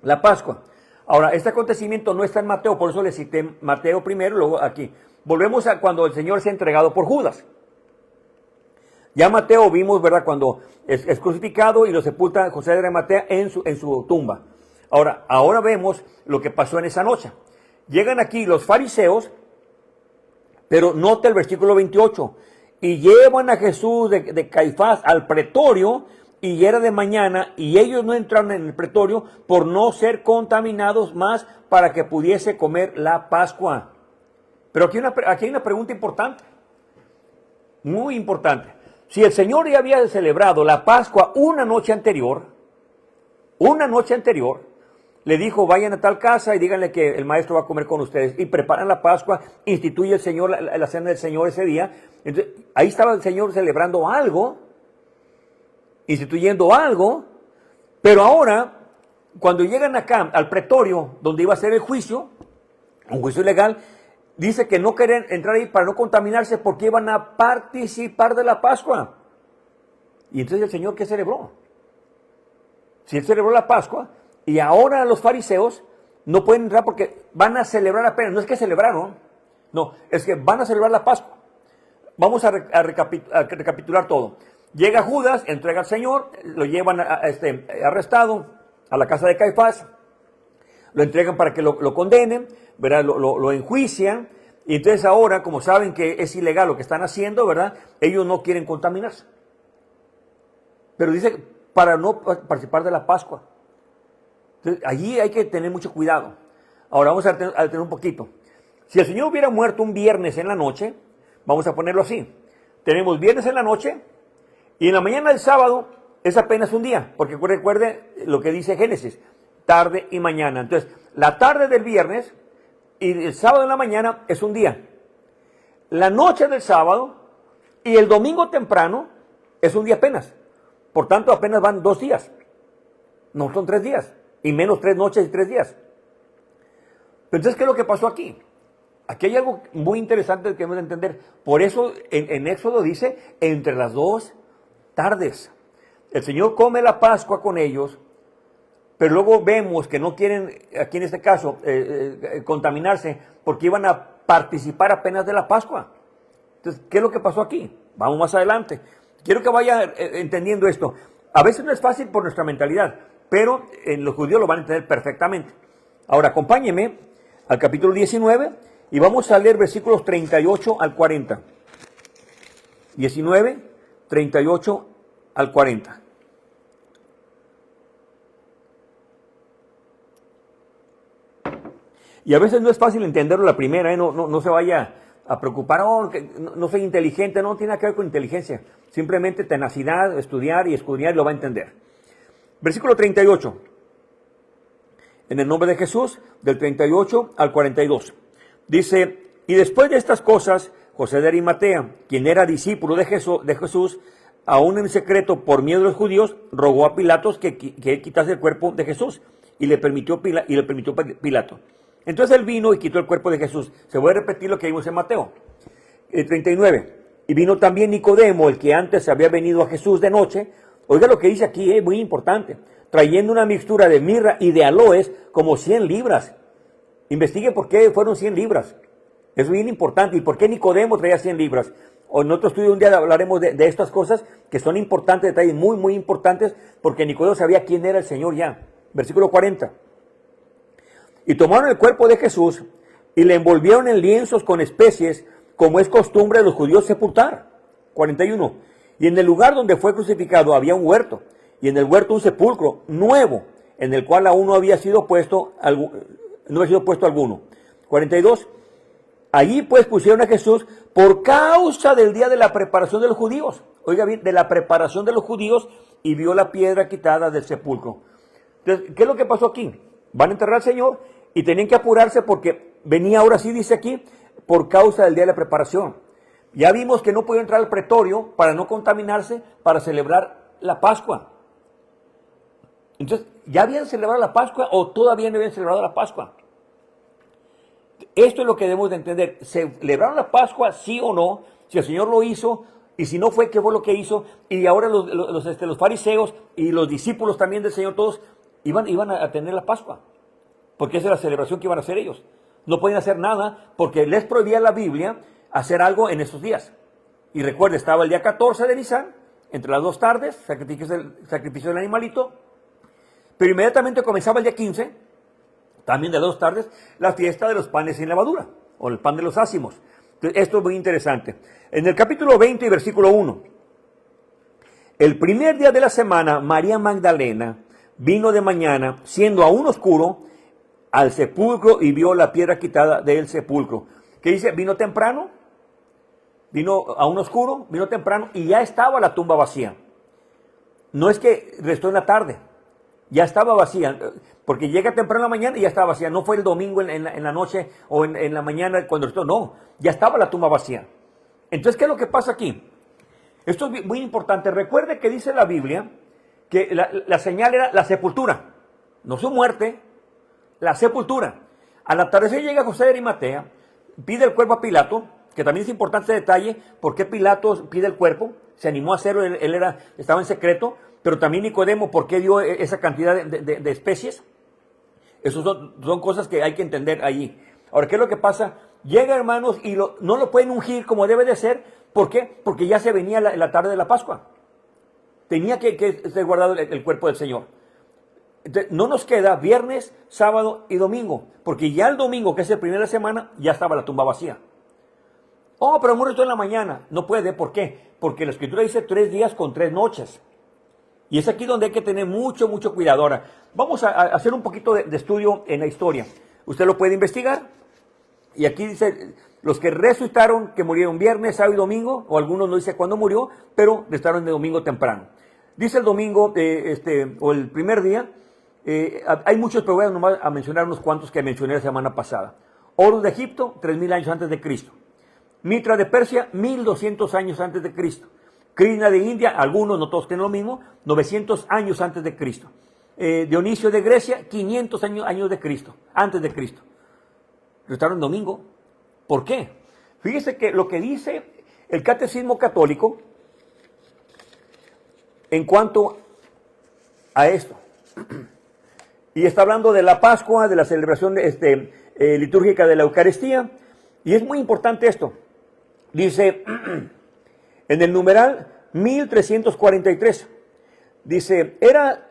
A: la Pascua. Ahora, este acontecimiento no está en Mateo, por eso le cité Mateo primero, luego aquí. Volvemos a cuando el Señor se ha entregado por Judas. Ya Mateo vimos, ¿verdad?, cuando es crucificado y lo sepulta José de Arimatea en su tumba. Ahora vemos lo que pasó en esa noche. Llegan aquí los fariseos, pero nota el versículo 28. Y llevan a Jesús de Caifás al pretorio, y era de mañana, y ellos no entraron en el pretorio por no ser contaminados más para que pudiese comer la Pascua. Pero aquí hay una pregunta importante, muy importante. Si el Señor ya había celebrado la Pascua una noche anterior, le dijo, vayan a tal casa y díganle que el maestro va a comer con ustedes. Y preparan la Pascua, instituye el Señor la cena del Señor ese día. Entonces, ahí estaba el Señor celebrando algo, instituyendo algo. Pero ahora, cuando llegan acá al pretorio, donde iba a ser el juicio, un juicio legal, dice que no querían entrar ahí para no contaminarse porque iban a participar de la Pascua. Y entonces el Señor, ¿qué celebró? Si él celebró la Pascua, y ahora los fariseos no pueden entrar porque van a celebrar apenas. No es que celebraron, no, es que van a celebrar la Pascua. Vamos a recapitular todo. Llega Judas, entrega al Señor, lo llevan arrestado a la casa de Caifás, lo entregan para que lo condenen, ¿verdad? Lo enjuician, y entonces ahora, como saben que es ilegal lo que están haciendo, ¿verdad?, ellos no quieren contaminarse. Pero dice, para no participar de la Pascua. Entonces, allí hay que tener mucho cuidado. Ahora vamos a tener un poquito. Si el Señor hubiera muerto un viernes en la noche, vamos a ponerlo así. Tenemos viernes en la noche y en la mañana del sábado es apenas un día, porque recuerde lo que dice Génesis, tarde y mañana. Entonces, la tarde del viernes y el sábado en la mañana es un día. La noche del sábado y el domingo temprano es un día apenas. Por tanto, apenas van 2 días. No son 3 días. Y menos 3 noches y 3 días. Pero entonces, ¿qué es lo que pasó aquí? Aquí hay algo muy interesante que debemos de entender. Por eso en Éxodo dice, entre las 2 tardes. El Señor come la Pascua con ellos, pero luego vemos que no quieren, aquí en este caso, contaminarse, porque iban a participar apenas de la Pascua. Entonces, ¿qué es lo que pasó aquí? Vamos más adelante. Quiero que vaya entendiendo esto. A veces no es fácil por nuestra mentalidad, pero en los judíos lo van a entender perfectamente. Ahora, acompáñeme al capítulo 19 y vamos a leer versículos 38 al 40. 19, 38 al 40. Y a veces no es fácil entenderlo la primera, no se vaya a preocupar, no soy inteligente, no tiene nada que ver con inteligencia. Simplemente tenacidad, estudiar y escudriñar y lo va a entender. Versículo 38. En el nombre de Jesús, del 38 al 42. Dice, y después de estas cosas, José de Arimatea, quien era discípulo de Jesús, aún en secreto por miedo de los judíos, rogó a Pilatos que quitase el cuerpo de Jesús. Y le permitió Pilato. Entonces él vino y quitó el cuerpo de Jesús. Se voy a repetir lo que vimos en Mateo. 39. Y vino también Nicodemo, el que antes había venido a Jesús de noche. Oiga lo que dice aquí, es muy importante. Trayendo una mixtura de mirra y de aloes, como 100 libras. Investigue por qué fueron 100 libras. Es bien importante. ¿Y por qué Nicodemo traía 100 libras? O en otro estudio un día hablaremos de estas cosas que son importantes, detalles muy, muy importantes, porque Nicodemo sabía quién era el Señor ya. Versículo 40. Y tomaron el cuerpo de Jesús y le envolvieron en lienzos con especies, como es costumbre de los judíos sepultar. 41. Y en el lugar donde fue crucificado había un huerto, y en el huerto un sepulcro nuevo, en el cual aún no había sido puesto alguno. 42. Allí pues pusieron a Jesús por causa del día de la preparación de los judíos. Oiga bien, de la preparación de los judíos, y vio la piedra quitada del sepulcro. Entonces, ¿qué es lo que pasó aquí? Van a enterrar al Señor y tenían que apurarse porque venía, ahora sí dice aquí, por causa del día de la preparación. Ya vimos que no podía entrar al pretorio para no contaminarse, para celebrar la Pascua. Entonces, ¿ya habían celebrado la Pascua o todavía no habían celebrado la Pascua? Esto es lo que debemos de entender. ¿Celebraron la Pascua, sí o no? Si el Señor lo hizo, y si no fue, ¿qué fue lo que hizo? Y ahora los fariseos y los discípulos también del Señor, todos iban a tener la Pascua. Porque esa es la celebración que iban a hacer ellos. No podían hacer nada porque les prohibía la Biblia hacer algo en esos días. Y recuerde, estaba el día 14 de Nisan, entre las 2 tardes, sacrificio del animalito. Pero inmediatamente comenzaba el día 15, también de las 2 tardes, la fiesta de los panes sin levadura, o el pan de los ácimos. Entonces, esto es muy interesante. En el capítulo 20 y versículo 1, el primer día de la semana, María Magdalena vino de mañana, siendo aún oscuro, al sepulcro y vio la piedra quitada del sepulcro. ¿Qué dice? Vino temprano, vino aún oscuro, vino temprano y ya estaba la tumba vacía. No es que restó en la tarde, ya estaba vacía, porque llega temprano en la mañana y ya estaba vacía. No fue el domingo en la noche o en la mañana cuando restó, no, ya estaba la tumba vacía. Entonces, ¿qué es lo que pasa aquí? Esto es muy importante. Recuerde que dice la Biblia que la señal era la sepultura, no su muerte, la sepultura. Al atardecer llega José de Arimatea, pide el cuerpo a Pilato, que también es importante este detalle, ¿por qué Pilato pide el cuerpo? Se animó a hacerlo, él estaba en secreto, pero también Nicodemo, ¿por qué dio esa cantidad de especies? Esas son cosas que hay que entender allí. Ahora, ¿qué es lo que pasa? Llega, hermanos, y no lo pueden ungir como debe de ser. ¿Por qué? Porque ya se venía la tarde de la Pascua. Tenía que ser guardado el cuerpo del Señor. Entonces, no nos queda viernes, sábado y domingo, porque ya el domingo, que es el primer de la semana, ya estaba la tumba vacía. Oh, pero muere todo en la mañana. No puede, ¿por qué? Porque la Escritura dice 3 días con 3 noches. Y es aquí donde hay que tener mucho, mucho cuidado. Ahora, vamos a hacer un poquito de estudio en la historia. Usted lo puede investigar. Y aquí dice, los que resucitaron, que murieron viernes, sábado y domingo, o algunos no dice cuándo murió, pero resucitaron de domingo temprano. Dice el domingo, o el primer día, hay muchos, pero voy a nomás a mencionar unos cuantos que mencioné la semana pasada. Horus de Egipto, 3000 años antes de Cristo. Mitra de Persia, 1200 años antes de Cristo. Krishna de India, algunos, no todos tienen lo mismo, 900 años antes de Cristo. Dionisio de Grecia, 500 años de Cristo, antes de Cristo. Resucitaron domingo. ¿Por qué? Fíjese que lo que dice el Catecismo Católico en cuanto a esto. Y está hablando de la Pascua, de la celebración litúrgica de la Eucaristía. Y es muy importante esto. Dice, en el numeral 1343, dice, era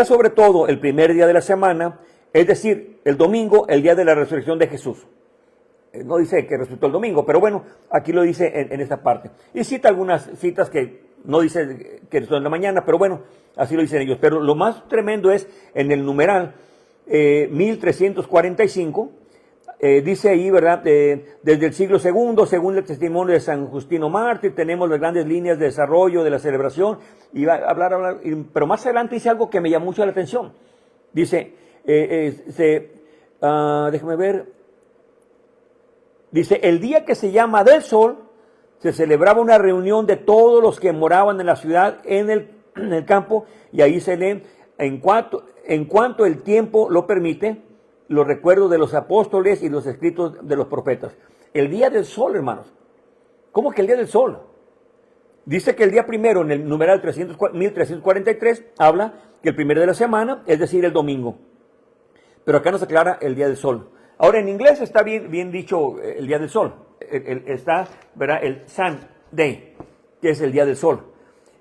A: sobre todo el primer día de la semana, es decir, el domingo, el día de la resurrección de Jesús. No dice que resucitó el domingo, pero bueno, aquí lo dice en esta parte. Y cita algunas citas que no dice que resucitó en la mañana, pero bueno, así lo dicen ellos. Pero lo más tremendo es en el numeral 1345, dice ahí, ¿verdad? Desde el siglo II, según el testimonio de San Justino Mártir, tenemos las grandes líneas de desarrollo de la celebración. Y va a hablar, pero más adelante dice algo que me llamó mucho la atención. Dice, déjame ver. Dice, el día que se llama del sol, se celebraba una reunión de todos los que moraban en la ciudad, en el campo, y ahí se leen, en cuanto el tiempo lo permite, los recuerdos de los apóstoles y los escritos de los profetas. El día del sol, hermanos. ¿Cómo que el día del sol? Dice que el día primero, en el numeral 1343, habla que el primero de la semana, es decir, el domingo. Pero acá nos aclara el día del sol. Ahora, en inglés está bien dicho el día del sol. Está, ¿verdad? El Sunday, que es el día del sol.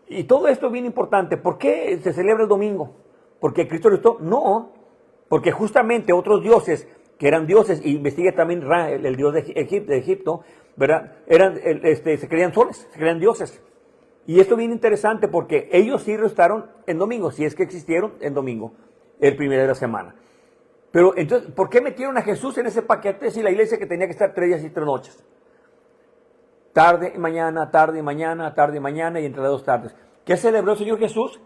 A: Y todo esto es bien importante. ¿Por qué se celebra el domingo? ¿Porque Cristo resucitó? No, porque justamente otros dioses, que eran dioses, y investiga también Ra, el dios de Egipto, ¿verdad? Se creían soles, se creían dioses. Y esto es bien interesante porque ellos sí resucitaron en domingo, si es que existieron en domingo, el primero de la semana. Pero entonces, ¿por qué metieron a Jesús en ese paquete si la iglesia que tenía que estar 3 días y 3 noches? Tarde y mañana, tarde y mañana, tarde y mañana y entre las 2 tardes. ¿Qué celebró el Señor Jesús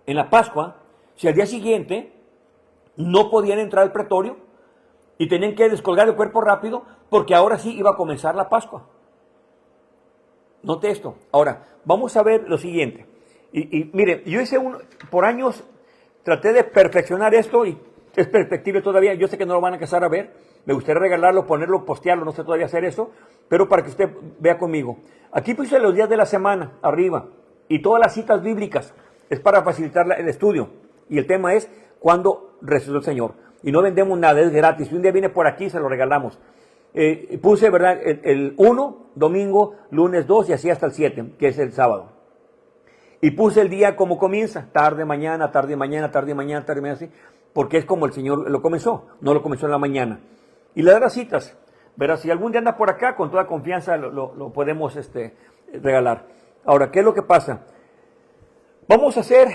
A: en la Pascua? Si al día siguiente no podían entrar al pretorio y tenían que descolgar el cuerpo rápido porque ahora sí iba a comenzar la Pascua. Note esto. Ahora, vamos a ver lo siguiente. Y mire, yo por años traté de perfeccionar esto y es perfectible todavía. Yo sé que no lo van a alcanzar a ver. Me gustaría regalarlo, ponerlo, postearlo, no sé todavía hacer eso, pero para que usted vea conmigo. Aquí puse los días de la semana, arriba, y todas las citas bíblicas. Es para facilitar el estudio. Y el tema es cuándo resucitó el Señor. Y no vendemos nada, es gratis. Si un día viene por aquí, se lo regalamos. Puse, ¿verdad? El 1, domingo, lunes 2 y así hasta el 7, que es el sábado. Y puse el día como comienza, tarde, mañana, tarde, mañana, tarde, mañana, tarde, mañana, así, porque es como el Señor lo comenzó, no lo comenzó en la mañana. Y le da las citas, verás, si algún día anda por acá, con toda confianza lo podemos regalar. Ahora, ¿qué es lo que pasa? Vamos a hacer,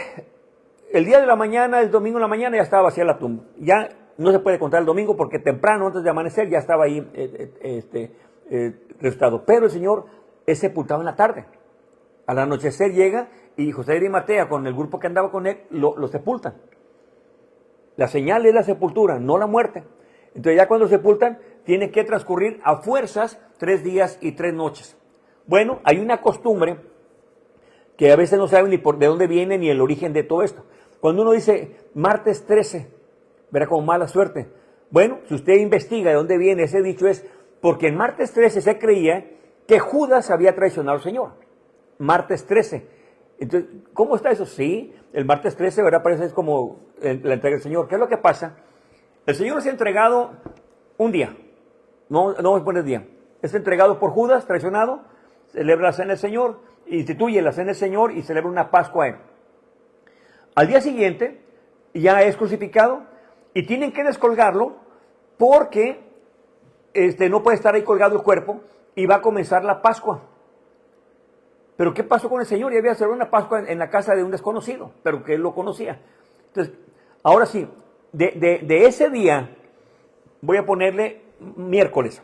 A: el día de la mañana, el domingo en la mañana ya estaba vacía la tumba. Ya no se puede contar el domingo porque temprano, antes de amanecer, ya estaba ahí resucitado. Pero el Señor es sepultado en la tarde. Al anochecer llega y José de Arimatea, con el grupo que andaba con él, lo sepultan. La señal es la sepultura, no la muerte. Entonces ya cuando lo sepultan, tiene que transcurrir a fuerzas 3 días y 3 noches. Bueno, hay una costumbre que a veces no saben ni de dónde viene ni el origen de todo esto. Cuando uno dice martes 13, verá como mala suerte. Bueno, si usted investiga de dónde viene ese dicho es porque en martes 13 se creía que Judas había traicionado al Señor. Martes 13. Entonces, ¿cómo está eso? Sí, el martes 13, ¿verdad? Parece es como la entrega del Señor. ¿Qué es lo que pasa? El Señor es entregado un día. No vamos a poner día. Es entregado por Judas, traicionado, celebra la cena del Señor, instituye la cena del Señor y celebra una Pascua a él. Al día siguiente ya es crucificado y tienen que descolgarlo porque no puede estar ahí colgado el cuerpo y va a comenzar la Pascua. Pero ¿qué pasó con el Señor? Y había celebrado una Pascua en la casa de un desconocido, pero que él lo conocía. Entonces, ahora sí, de ese día, voy a ponerle miércoles.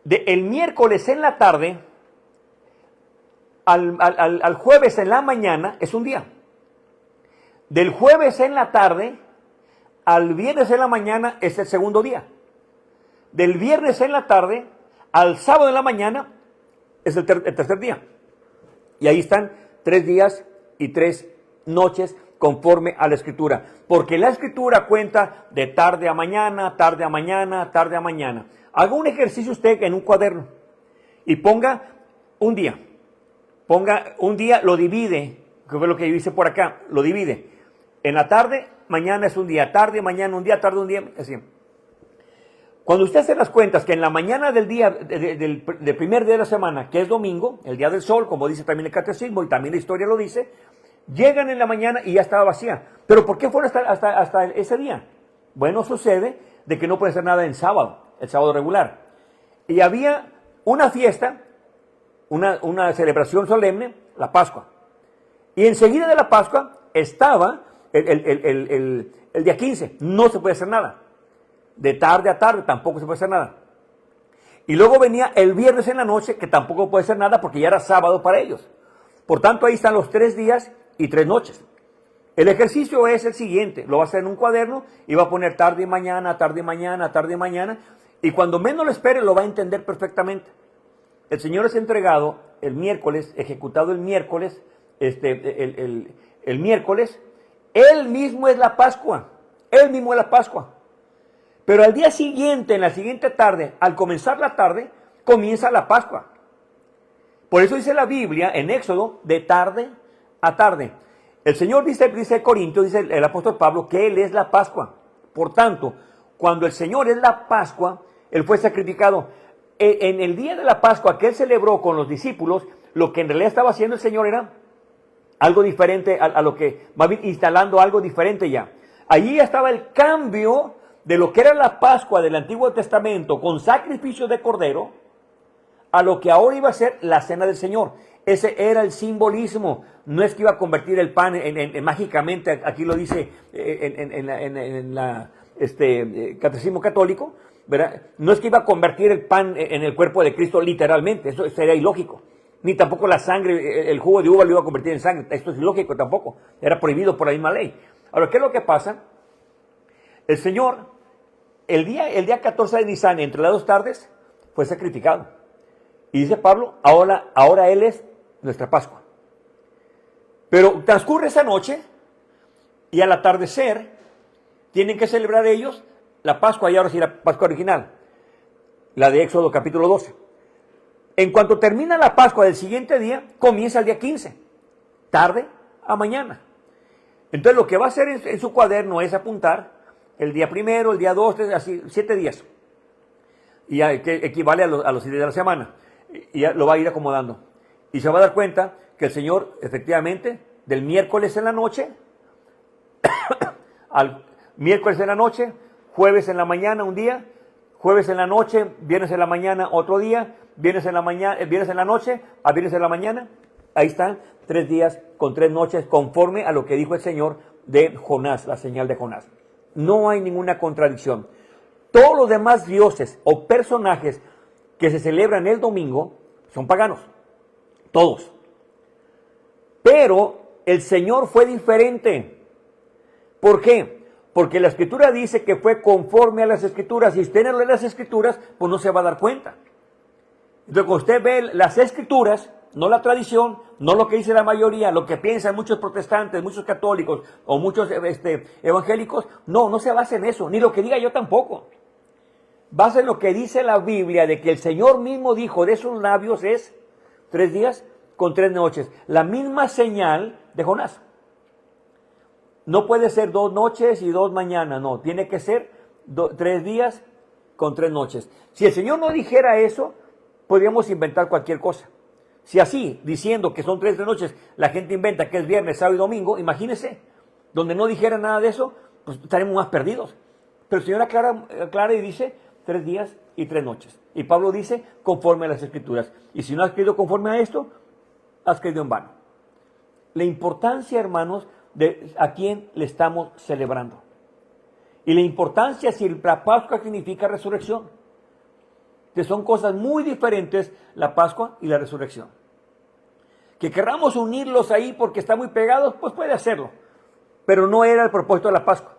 A: El miércoles en la tarde, al jueves en la mañana, es un día. Del jueves en la tarde al viernes en la mañana es el segundo día. Del viernes en la tarde al sábado en la mañana es el tercer día. Y ahí están 3 días y 3 noches conforme a la Escritura. Porque la Escritura cuenta de tarde a mañana, tarde a mañana, tarde a mañana. Haga un ejercicio usted en un cuaderno y ponga un día. Ponga un día, lo divide, que fue lo que yo hice por acá, lo divide. En la tarde, mañana es un día, tarde, mañana un día, tarde un día, así. Cuando usted hace las cuentas que en la mañana del día, del primer día de la semana, que es domingo, el día del sol, como dice también el catecismo y también la historia lo dice, llegan en la mañana y ya estaba vacía. ¿Pero por qué fueron hasta ese día? Bueno, sucede de que no puede hacer nada en sábado, el sábado regular. Y había una fiesta, una celebración solemne, la Pascua. Y enseguida de la Pascua estaba el día 15, no se puede hacer nada. De tarde a tarde tampoco se puede hacer nada. Y luego venía el viernes en la noche, que tampoco puede hacer nada porque ya era sábado para ellos. Por tanto, ahí están los 3 días y 3 noches. El ejercicio es el siguiente, lo va a hacer en un cuaderno y va a poner tarde y mañana, tarde y mañana, tarde y mañana. Y cuando menos lo espere, lo va a entender perfectamente. El Señor es entregado el miércoles, ejecutado el miércoles, el miércoles. Él mismo es la Pascua. Él mismo es la Pascua. Pero al día siguiente, en la siguiente tarde, al comenzar la tarde, comienza la Pascua. Por eso dice la Biblia en Éxodo, de tarde a tarde. El Señor dice Corintios, dice el apóstol Pablo, que Él es la Pascua. Por tanto, cuando el Señor es la Pascua, Él fue sacrificado. En el día de la Pascua que Él celebró con los discípulos, lo que en realidad estaba haciendo el Señor era algo diferente a lo que va instalando algo diferente ya. Allí ya estaba el cambio de lo que era la Pascua del Antiguo Testamento con sacrificio de cordero a lo que ahora iba a ser la cena del Señor. Ese era el simbolismo. No es que iba a convertir el pan mágicamente, aquí lo dice en la catecismo católico, ¿verdad? No es que iba a convertir el pan en el cuerpo de Cristo literalmente, eso sería ilógico. Ni tampoco la sangre, el jugo de uva lo iba a convertir en sangre, esto es ilógico tampoco, era prohibido por la misma ley. Ahora, ¿qué es lo que pasa? El Señor, el día 14 de Nisan, entre las 2 tardes, fue sacrificado. Y dice Pablo, ahora Él es nuestra Pascua. Pero transcurre esa noche y al atardecer tienen que celebrar ellos la Pascua, y ahora sí la Pascua original, la de Éxodo capítulo 12. En cuanto termina la Pascua del siguiente día, comienza el día 15, tarde a mañana. Entonces lo que va a hacer en su cuaderno es apuntar el día primero, el día 2, así 7 días. Y que equivale a los días de la semana. Y ya lo va a ir acomodando. Y se va a dar cuenta que el Señor, efectivamente, del miércoles en la noche, al miércoles en la noche, jueves en la mañana un día, jueves en la noche, viernes en la mañana otro día, viernes en la noche, a viernes en la mañana. Ahí están 3 días con 3 noches, conforme a lo que dijo el Señor de Jonás, la señal de Jonás. No hay ninguna contradicción. Todos los demás dioses o personajes que se celebran el domingo son paganos. Todos. Pero el Señor fue diferente. ¿Por qué? Porque la Escritura dice que fue conforme a las Escrituras. Si usted no lee las Escrituras, pues no se va a dar cuenta. Entonces, cuando usted ve las Escrituras, no la tradición, no lo que dice la mayoría, lo que piensan muchos protestantes, muchos católicos o muchos evangélicos, no se basa en eso, ni lo que diga yo tampoco. Basa en lo que dice la Biblia, de que el Señor mismo dijo de sus labios es 3 días con 3 noches. La misma señal de Jonás. No puede ser 2 noches y 2 mañanas, no, tiene que ser 3 días con 3 noches. Si el Señor no dijera eso, podríamos inventar cualquier cosa. Si así, diciendo que son 3 noches, la gente inventa que es viernes, sábado y domingo, imagínese, donde no dijera nada de eso, pues estaremos más perdidos. Pero el Señor aclara y dice 3 días y 3 noches. Y Pablo dice conforme a las Escrituras. Y si no ha escrito conforme a esto, has creído en vano. La importancia, hermanos, de a quién le estamos celebrando. Y la importancia si la Pascua significa resurrección. Que son cosas muy diferentes la Pascua y la resurrección. Que querramos unirlos ahí porque están muy pegados, pues puede hacerlo. Pero no era el propósito de la Pascua.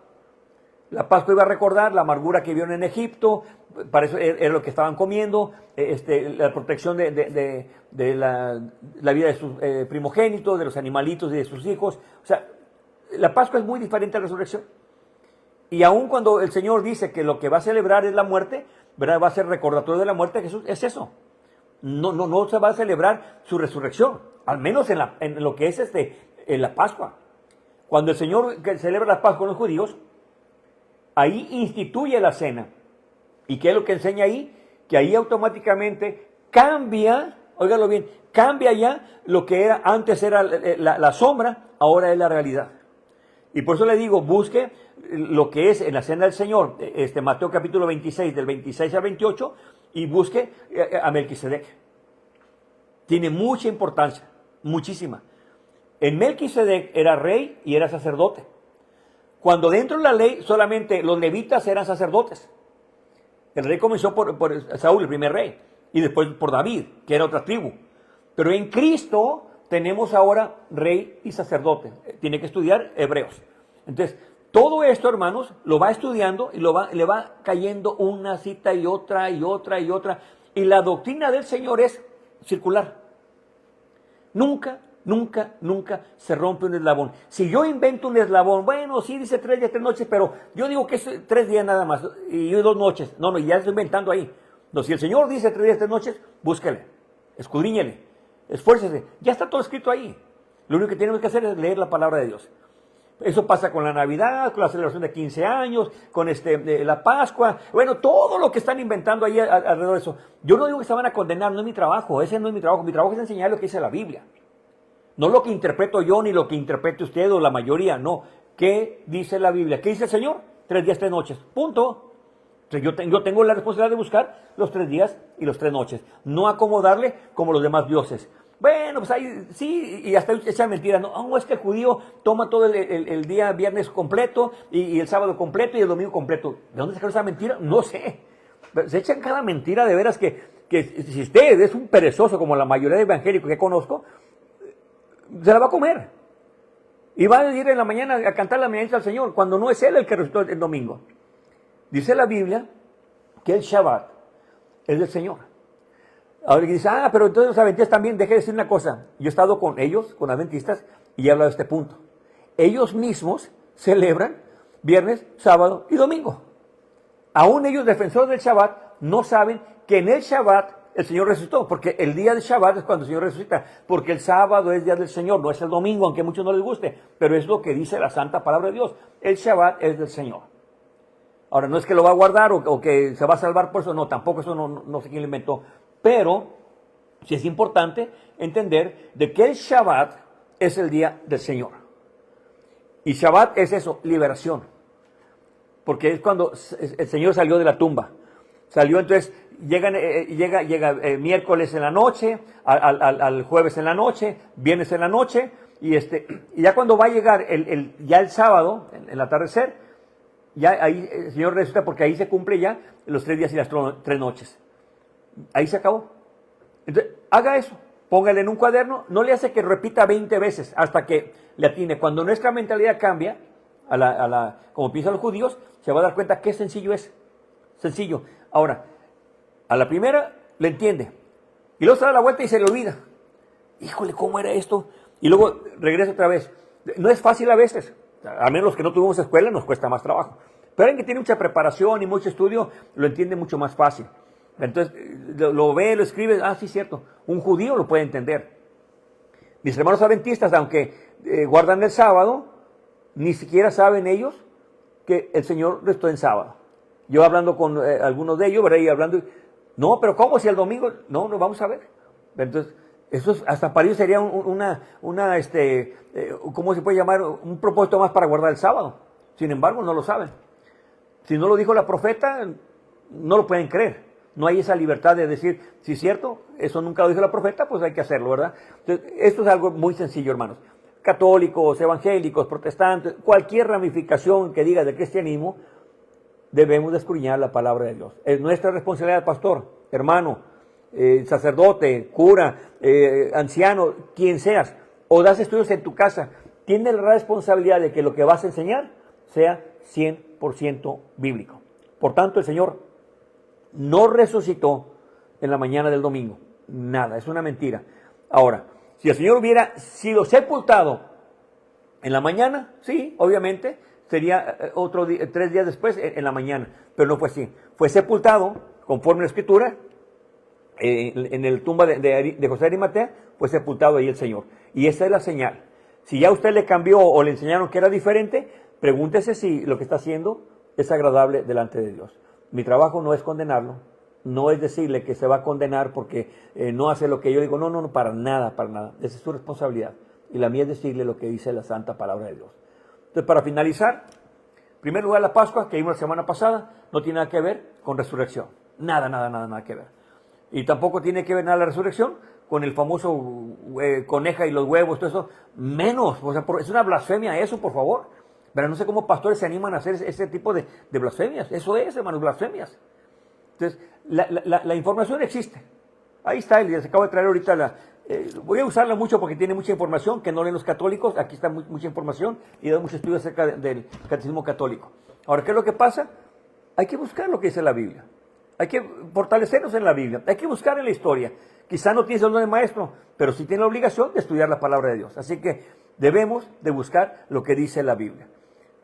A: La Pascua iba a recordar la amargura que vieron en Egipto, para eso era lo que estaban comiendo, la protección de la vida de sus primogénitos, de los animalitos y de sus hijos. O sea, la Pascua es muy diferente a la resurrección. Y aun cuando el Señor dice que lo que va a celebrar es la muerte, ¿verdad? Va a ser recordatorio de la muerte de Jesús, es eso. No se va a celebrar su resurrección, al menos en lo que es en la Pascua. Cuando el Señor celebra la Pascua con los judíos, ahí instituye la cena. ¿Y qué es lo que enseña ahí? Que ahí automáticamente cambia, óigalo bien, cambia ya lo que era antes era la sombra, ahora es la realidad. Y por eso le digo, busque lo que es en la cena del Señor, Mateo capítulo 26, del 26 al 28, y busque a Melquisedec. Tiene mucha importancia, muchísima. En Melquisedec era rey y era sacerdote. Cuando dentro de la ley solamente los levitas eran sacerdotes. El rey comenzó por Saúl, el primer rey, y después por David, que era otra tribu. Pero en Cristo tenemos ahora rey y sacerdote. Tiene que estudiar Hebreos. Entonces, todo esto, hermanos, lo va estudiando y le va cayendo una cita y otra y otra y otra. Y la doctrina del Señor es circular. Nunca se rompe un eslabón. Si yo invento un eslabón, bueno, sí dice 3 días, 3 noches, pero yo digo que es 3 días nada más y 2 noches. No, ya estoy inventando ahí. No, si el Señor dice 3 días, 3 noches, búsquele, escudriñele, esfuércese. Ya está todo escrito ahí. Lo único que tenemos que hacer es leer la palabra de Dios. Eso pasa con la Navidad, con la celebración de 15 años, con la Pascua. Bueno, todo lo que están inventando ahí alrededor de eso. Yo no digo que se van a condenar, no es mi trabajo. Ese no es mi trabajo. Mi trabajo es enseñar lo que dice la Biblia. No lo que interpreto yo, ni lo que interprete usted o la mayoría, no. ¿Qué dice la Biblia? ¿Qué dice el Señor? 3 días, 3 noches. Punto. Entonces yo tengo la responsabilidad de buscar los 3 días y los 3 noches. No acomodarle como los demás dioses. Bueno, pues ahí sí, y hasta echan mentiras. No, es que el judío toma todo el día viernes completo y el sábado completo y el domingo completo. ¿De dónde sacaron esa mentira? No sé. Se echan cada mentira de veras que si usted es un perezoso como la mayoría de evangélicos que conozco, se la va a comer. Y va a ir en la mañana a cantar la mañanita al Señor, cuando no es Él el que resucitó el domingo. Dice la Biblia que el Shabbat es del Señor. Ahora dice, pero entonces los adventistas también, deje de decir una cosa. Yo he estado con ellos, con adventistas, y he hablado de este punto. Ellos mismos celebran viernes, sábado y domingo. Aún ellos, defensores del Shabbat, no saben que en el Shabbat el Señor resucitó, porque el día del Shabbat es cuando el Señor resucita, porque el sábado es día del Señor, no es el domingo, aunque a muchos no les guste, pero es lo que dice la santa palabra de Dios. El Shabbat es del Señor. Ahora, no es que lo va a guardar o que se va a salvar por eso, no, tampoco eso no sé quién lo inventó. Pero sí es importante entender de que el Shabbat es el día del Señor. Y Shabbat es eso, liberación. Porque es cuando el Señor salió de la tumba. Salió, entonces llega miércoles en la noche, al jueves en la noche, viernes en la noche, y ya cuando va a llegar ya el sábado, en el atardecer, ya ahí el Señor resucita porque ahí se cumple ya los 3 días y las 3 noches. Ahí se acabó. Entonces, haga eso. Póngale en un cuaderno. No le hace que repita 20 veces hasta que le atine. Cuando nuestra mentalidad cambia, como piensan los judíos, se va a dar cuenta qué sencillo es. Sencillo. Ahora, a la primera le entiende. Y luego se da la vuelta y se le olvida. Híjole, ¿cómo era esto? Y luego regresa otra vez. No es fácil a veces. A menos los que no tuvimos escuela nos cuesta más trabajo. Pero alguien que tiene mucha preparación y mucho estudio, lo entiende mucho más fácil. Entonces lo ve, lo escribe, sí, cierto, un judío lo puede entender. Mis hermanos adventistas, aunque guardan el sábado, ni siquiera saben ellos que el Señor resucitó en sábado. Yo hablando con algunos de ellos, ¿verdad? Y hablando, no, pero ¿cómo si el domingo? No, vamos a ver. Entonces, eso hasta para ellos sería ¿cómo se puede llamar? Un propósito más para guardar el sábado. Sin embargo, no lo saben. Si no lo dijo la profeta, no lo pueden creer. No hay esa libertad de decir, si es cierto, eso nunca lo dijo la profeta, pues hay que hacerlo, ¿verdad? Entonces, esto es algo muy sencillo, hermanos. Católicos, evangélicos, protestantes, cualquier ramificación que diga del cristianismo, debemos de escudriñar la palabra de Dios. Es nuestra responsabilidad, pastor, hermano, sacerdote, cura, anciano, quien seas, o das estudios en tu casa, tienes la responsabilidad de que lo que vas a enseñar sea 100% bíblico. Por tanto, el Señor no resucitó en la mañana del domingo. Nada, es una mentira. Ahora, si el Señor hubiera sido sepultado en la mañana, sí, obviamente, sería 3 días después en la mañana, pero no fue así. Fue sepultado, conforme a la Escritura, en el tumba de José de Arimatea, fue sepultado ahí el Señor. Y esa es la señal. Si ya usted le cambió o le enseñaron que era diferente, pregúntese si lo que está haciendo es agradable delante de Dios. Mi trabajo no es condenarlo, no es decirle que se va a condenar porque no hace lo que yo digo. No, para nada, para nada. Esa es su responsabilidad. Y la mía es decirle lo que dice la santa palabra de Dios. Entonces, para finalizar, en primer lugar, la Pascua, que vimos la semana pasada, no tiene nada que ver con resurrección. Nada que ver. Y tampoco tiene que ver nada la resurrección con el famoso coneja y los huevos, todo eso. Menos, o sea, es una blasfemia eso, por favor. Pero no sé cómo pastores se animan a hacer ese tipo de blasfemias. Eso es, hermanos, blasfemias. Entonces, la información existe. Ahí está, les acabo de traer ahorita voy a usarla mucho porque tiene mucha información que no leen los católicos. Aquí está mucha información y da mucho estudio acerca del catecismo católico. Ahora, ¿qué es lo que pasa? Hay que buscar lo que dice la Biblia. Hay que fortalecernos en la Biblia. Hay que buscar en la historia. Quizá no tienes el don de maestro, pero sí tienes la obligación de estudiar la palabra de Dios. Así que debemos de buscar lo que dice la Biblia.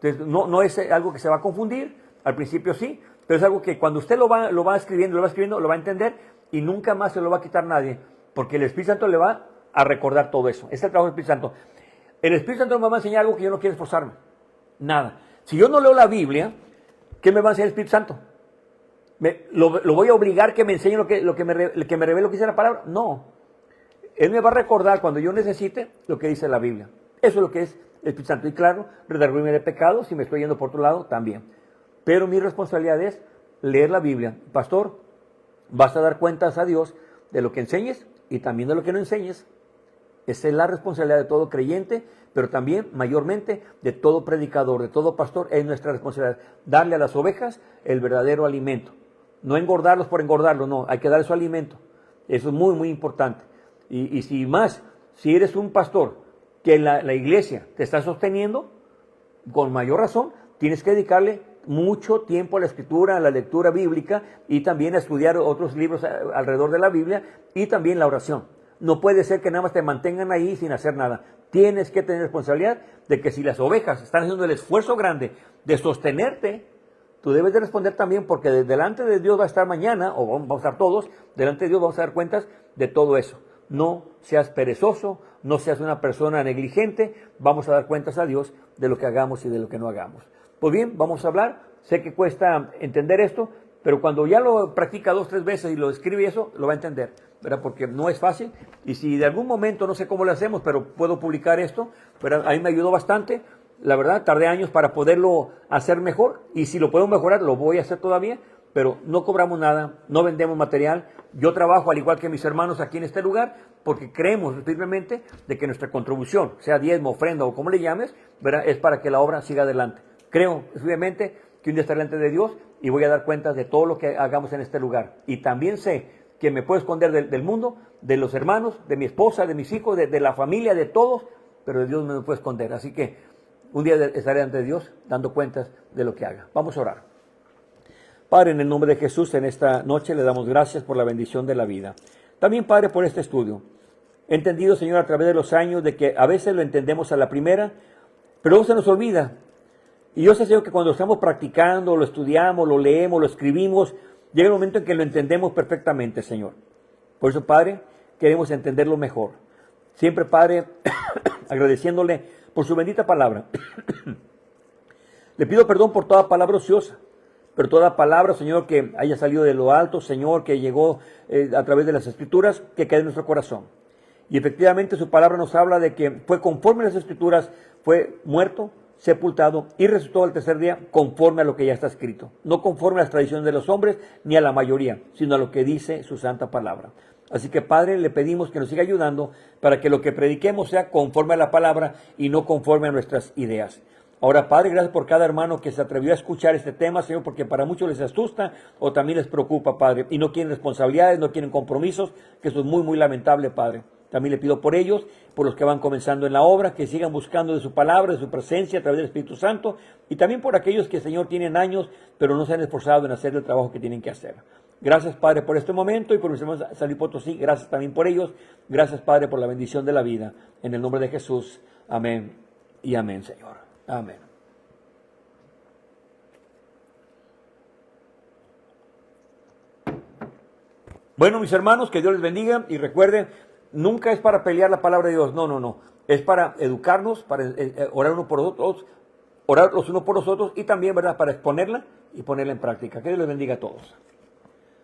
A: Entonces, no es algo que se va a confundir. Al principio sí, pero es algo que cuando usted lo va escribiendo, lo va a entender y nunca más se lo va a quitar nadie, porque el Espíritu Santo le va a recordar todo eso. Ese es el trabajo del Espíritu Santo. El Espíritu Santo me va a enseñar algo que yo no quiero esforzarme. Nada. Si yo no leo la Biblia, ¿qué me va a enseñar el Espíritu Santo? ¿Lo voy a obligar que me enseñe lo que me revele lo que dice la palabra? No. Él me va a recordar cuando yo necesite lo que dice la Biblia. Eso es lo que es el Espíritu Santo. Y claro, redarguirme de pecados, si me estoy yendo por otro lado, también. Pero mi responsabilidad es leer la Biblia. Pastor, vas a dar cuentas a Dios de lo que enseñes y también de lo que no enseñes. Esa es la responsabilidad de todo creyente, pero también, mayormente, de todo predicador, de todo pastor. Es nuestra responsabilidad darle a las ovejas el verdadero alimento. No engordarlos por engordarlos, no. Hay que darles su alimento. Eso es muy, muy importante. Y si eres un pastor que la iglesia te está sosteniendo, con mayor razón, tienes que dedicarle mucho tiempo a la escritura, a la lectura bíblica y también a estudiar otros libros alrededor de la Biblia y también la oración. No puede ser que nada más te mantengan ahí sin hacer nada. Tienes que tener responsabilidad de que si las ovejas están haciendo el esfuerzo grande de sostenerte, tú debes de responder también, porque delante de Dios va a estar mañana, o vamos a estar todos, delante de Dios vamos a dar cuentas de todo eso. No seas perezoso, no seas una persona negligente, vamos a dar cuentas a Dios de lo que hagamos y de lo que no hagamos. Pues bien, vamos a hablar. Sé que cuesta entender esto, pero cuando ya lo practica 2 o 3 veces y lo escribe eso, lo va a entender, ¿verdad? Porque no es fácil. Y si de algún momento, no sé cómo lo hacemos, pero puedo publicar esto, pero a mí me ayudó bastante. La verdad, tardé años para poderlo hacer mejor. Y si lo puedo mejorar, lo voy a hacer todavía. Pero no cobramos nada, no vendemos material. Yo trabajo al igual que mis hermanos aquí en este lugar, porque creemos firmemente de que nuestra contribución, sea diezmo, ofrenda o como le llames, ¿verdad?, es para que la obra siga adelante. Creo firmemente que un día estaré delante de Dios y voy a dar cuentas de todo lo que hagamos en este lugar. Y también sé que me puedo esconder del mundo, de los hermanos, de mi esposa, de mis hijos, de la familia, de todos, pero de Dios no me puedo esconder. Así que un día estaré ante Dios dando cuentas de lo que haga. Vamos a orar. Padre, en el nombre de Jesús, en esta noche le damos gracias por la bendición de la vida. También, Padre, por este estudio. He entendido, Señor, a través de los años, de que a veces lo entendemos a la primera, pero luego se nos olvida. Y yo sé, Señor, que cuando estamos practicando, lo estudiamos, lo leemos, lo escribimos, llega el momento en que lo entendemos perfectamente, Señor. Por eso, Padre, queremos entenderlo mejor. Siempre, Padre, agradeciéndole por su bendita palabra. Le pido perdón por toda palabra ociosa, pero toda palabra, Señor, que haya salido de lo alto, Señor, que llegó a través de las Escrituras, que quede en nuestro corazón. Y efectivamente su palabra nos habla de que fue conforme a las Escrituras, fue muerto, sepultado y resucitó al tercer día conforme a lo que ya está escrito. No conforme a las tradiciones de los hombres ni a la mayoría, sino a lo que dice su santa palabra. Así que, Padre, le pedimos que nos siga ayudando para que lo que prediquemos sea conforme a la palabra y no conforme a nuestras ideas. Ahora, Padre, gracias por cada hermano que se atrevió a escuchar este tema, Señor, porque para muchos les asusta o también les preocupa, Padre, y no quieren responsabilidades, no quieren compromisos, que eso es muy, muy lamentable, Padre. También le pido por ellos, por los que van comenzando en la obra, que sigan buscando de su palabra, de su presencia a través del Espíritu Santo, y también por aquellos que, Señor, tienen años, pero no se han esforzado en hacer el trabajo que tienen que hacer. Gracias, Padre, por este momento y por mis hermanos San Luis Potosí. Gracias también por ellos. Gracias, Padre, por la bendición de la vida. En el nombre de Jesús. Amén y amén, Señor. Amén. Bueno, mis hermanos, que Dios les bendiga y recuerden, nunca es para pelear la palabra de Dios. No, no, no. Es para educarnos, para orar uno por otros, orar los unos por los otros y también, ¿verdad?, para exponerla y ponerla en práctica. Que Dios les bendiga a todos.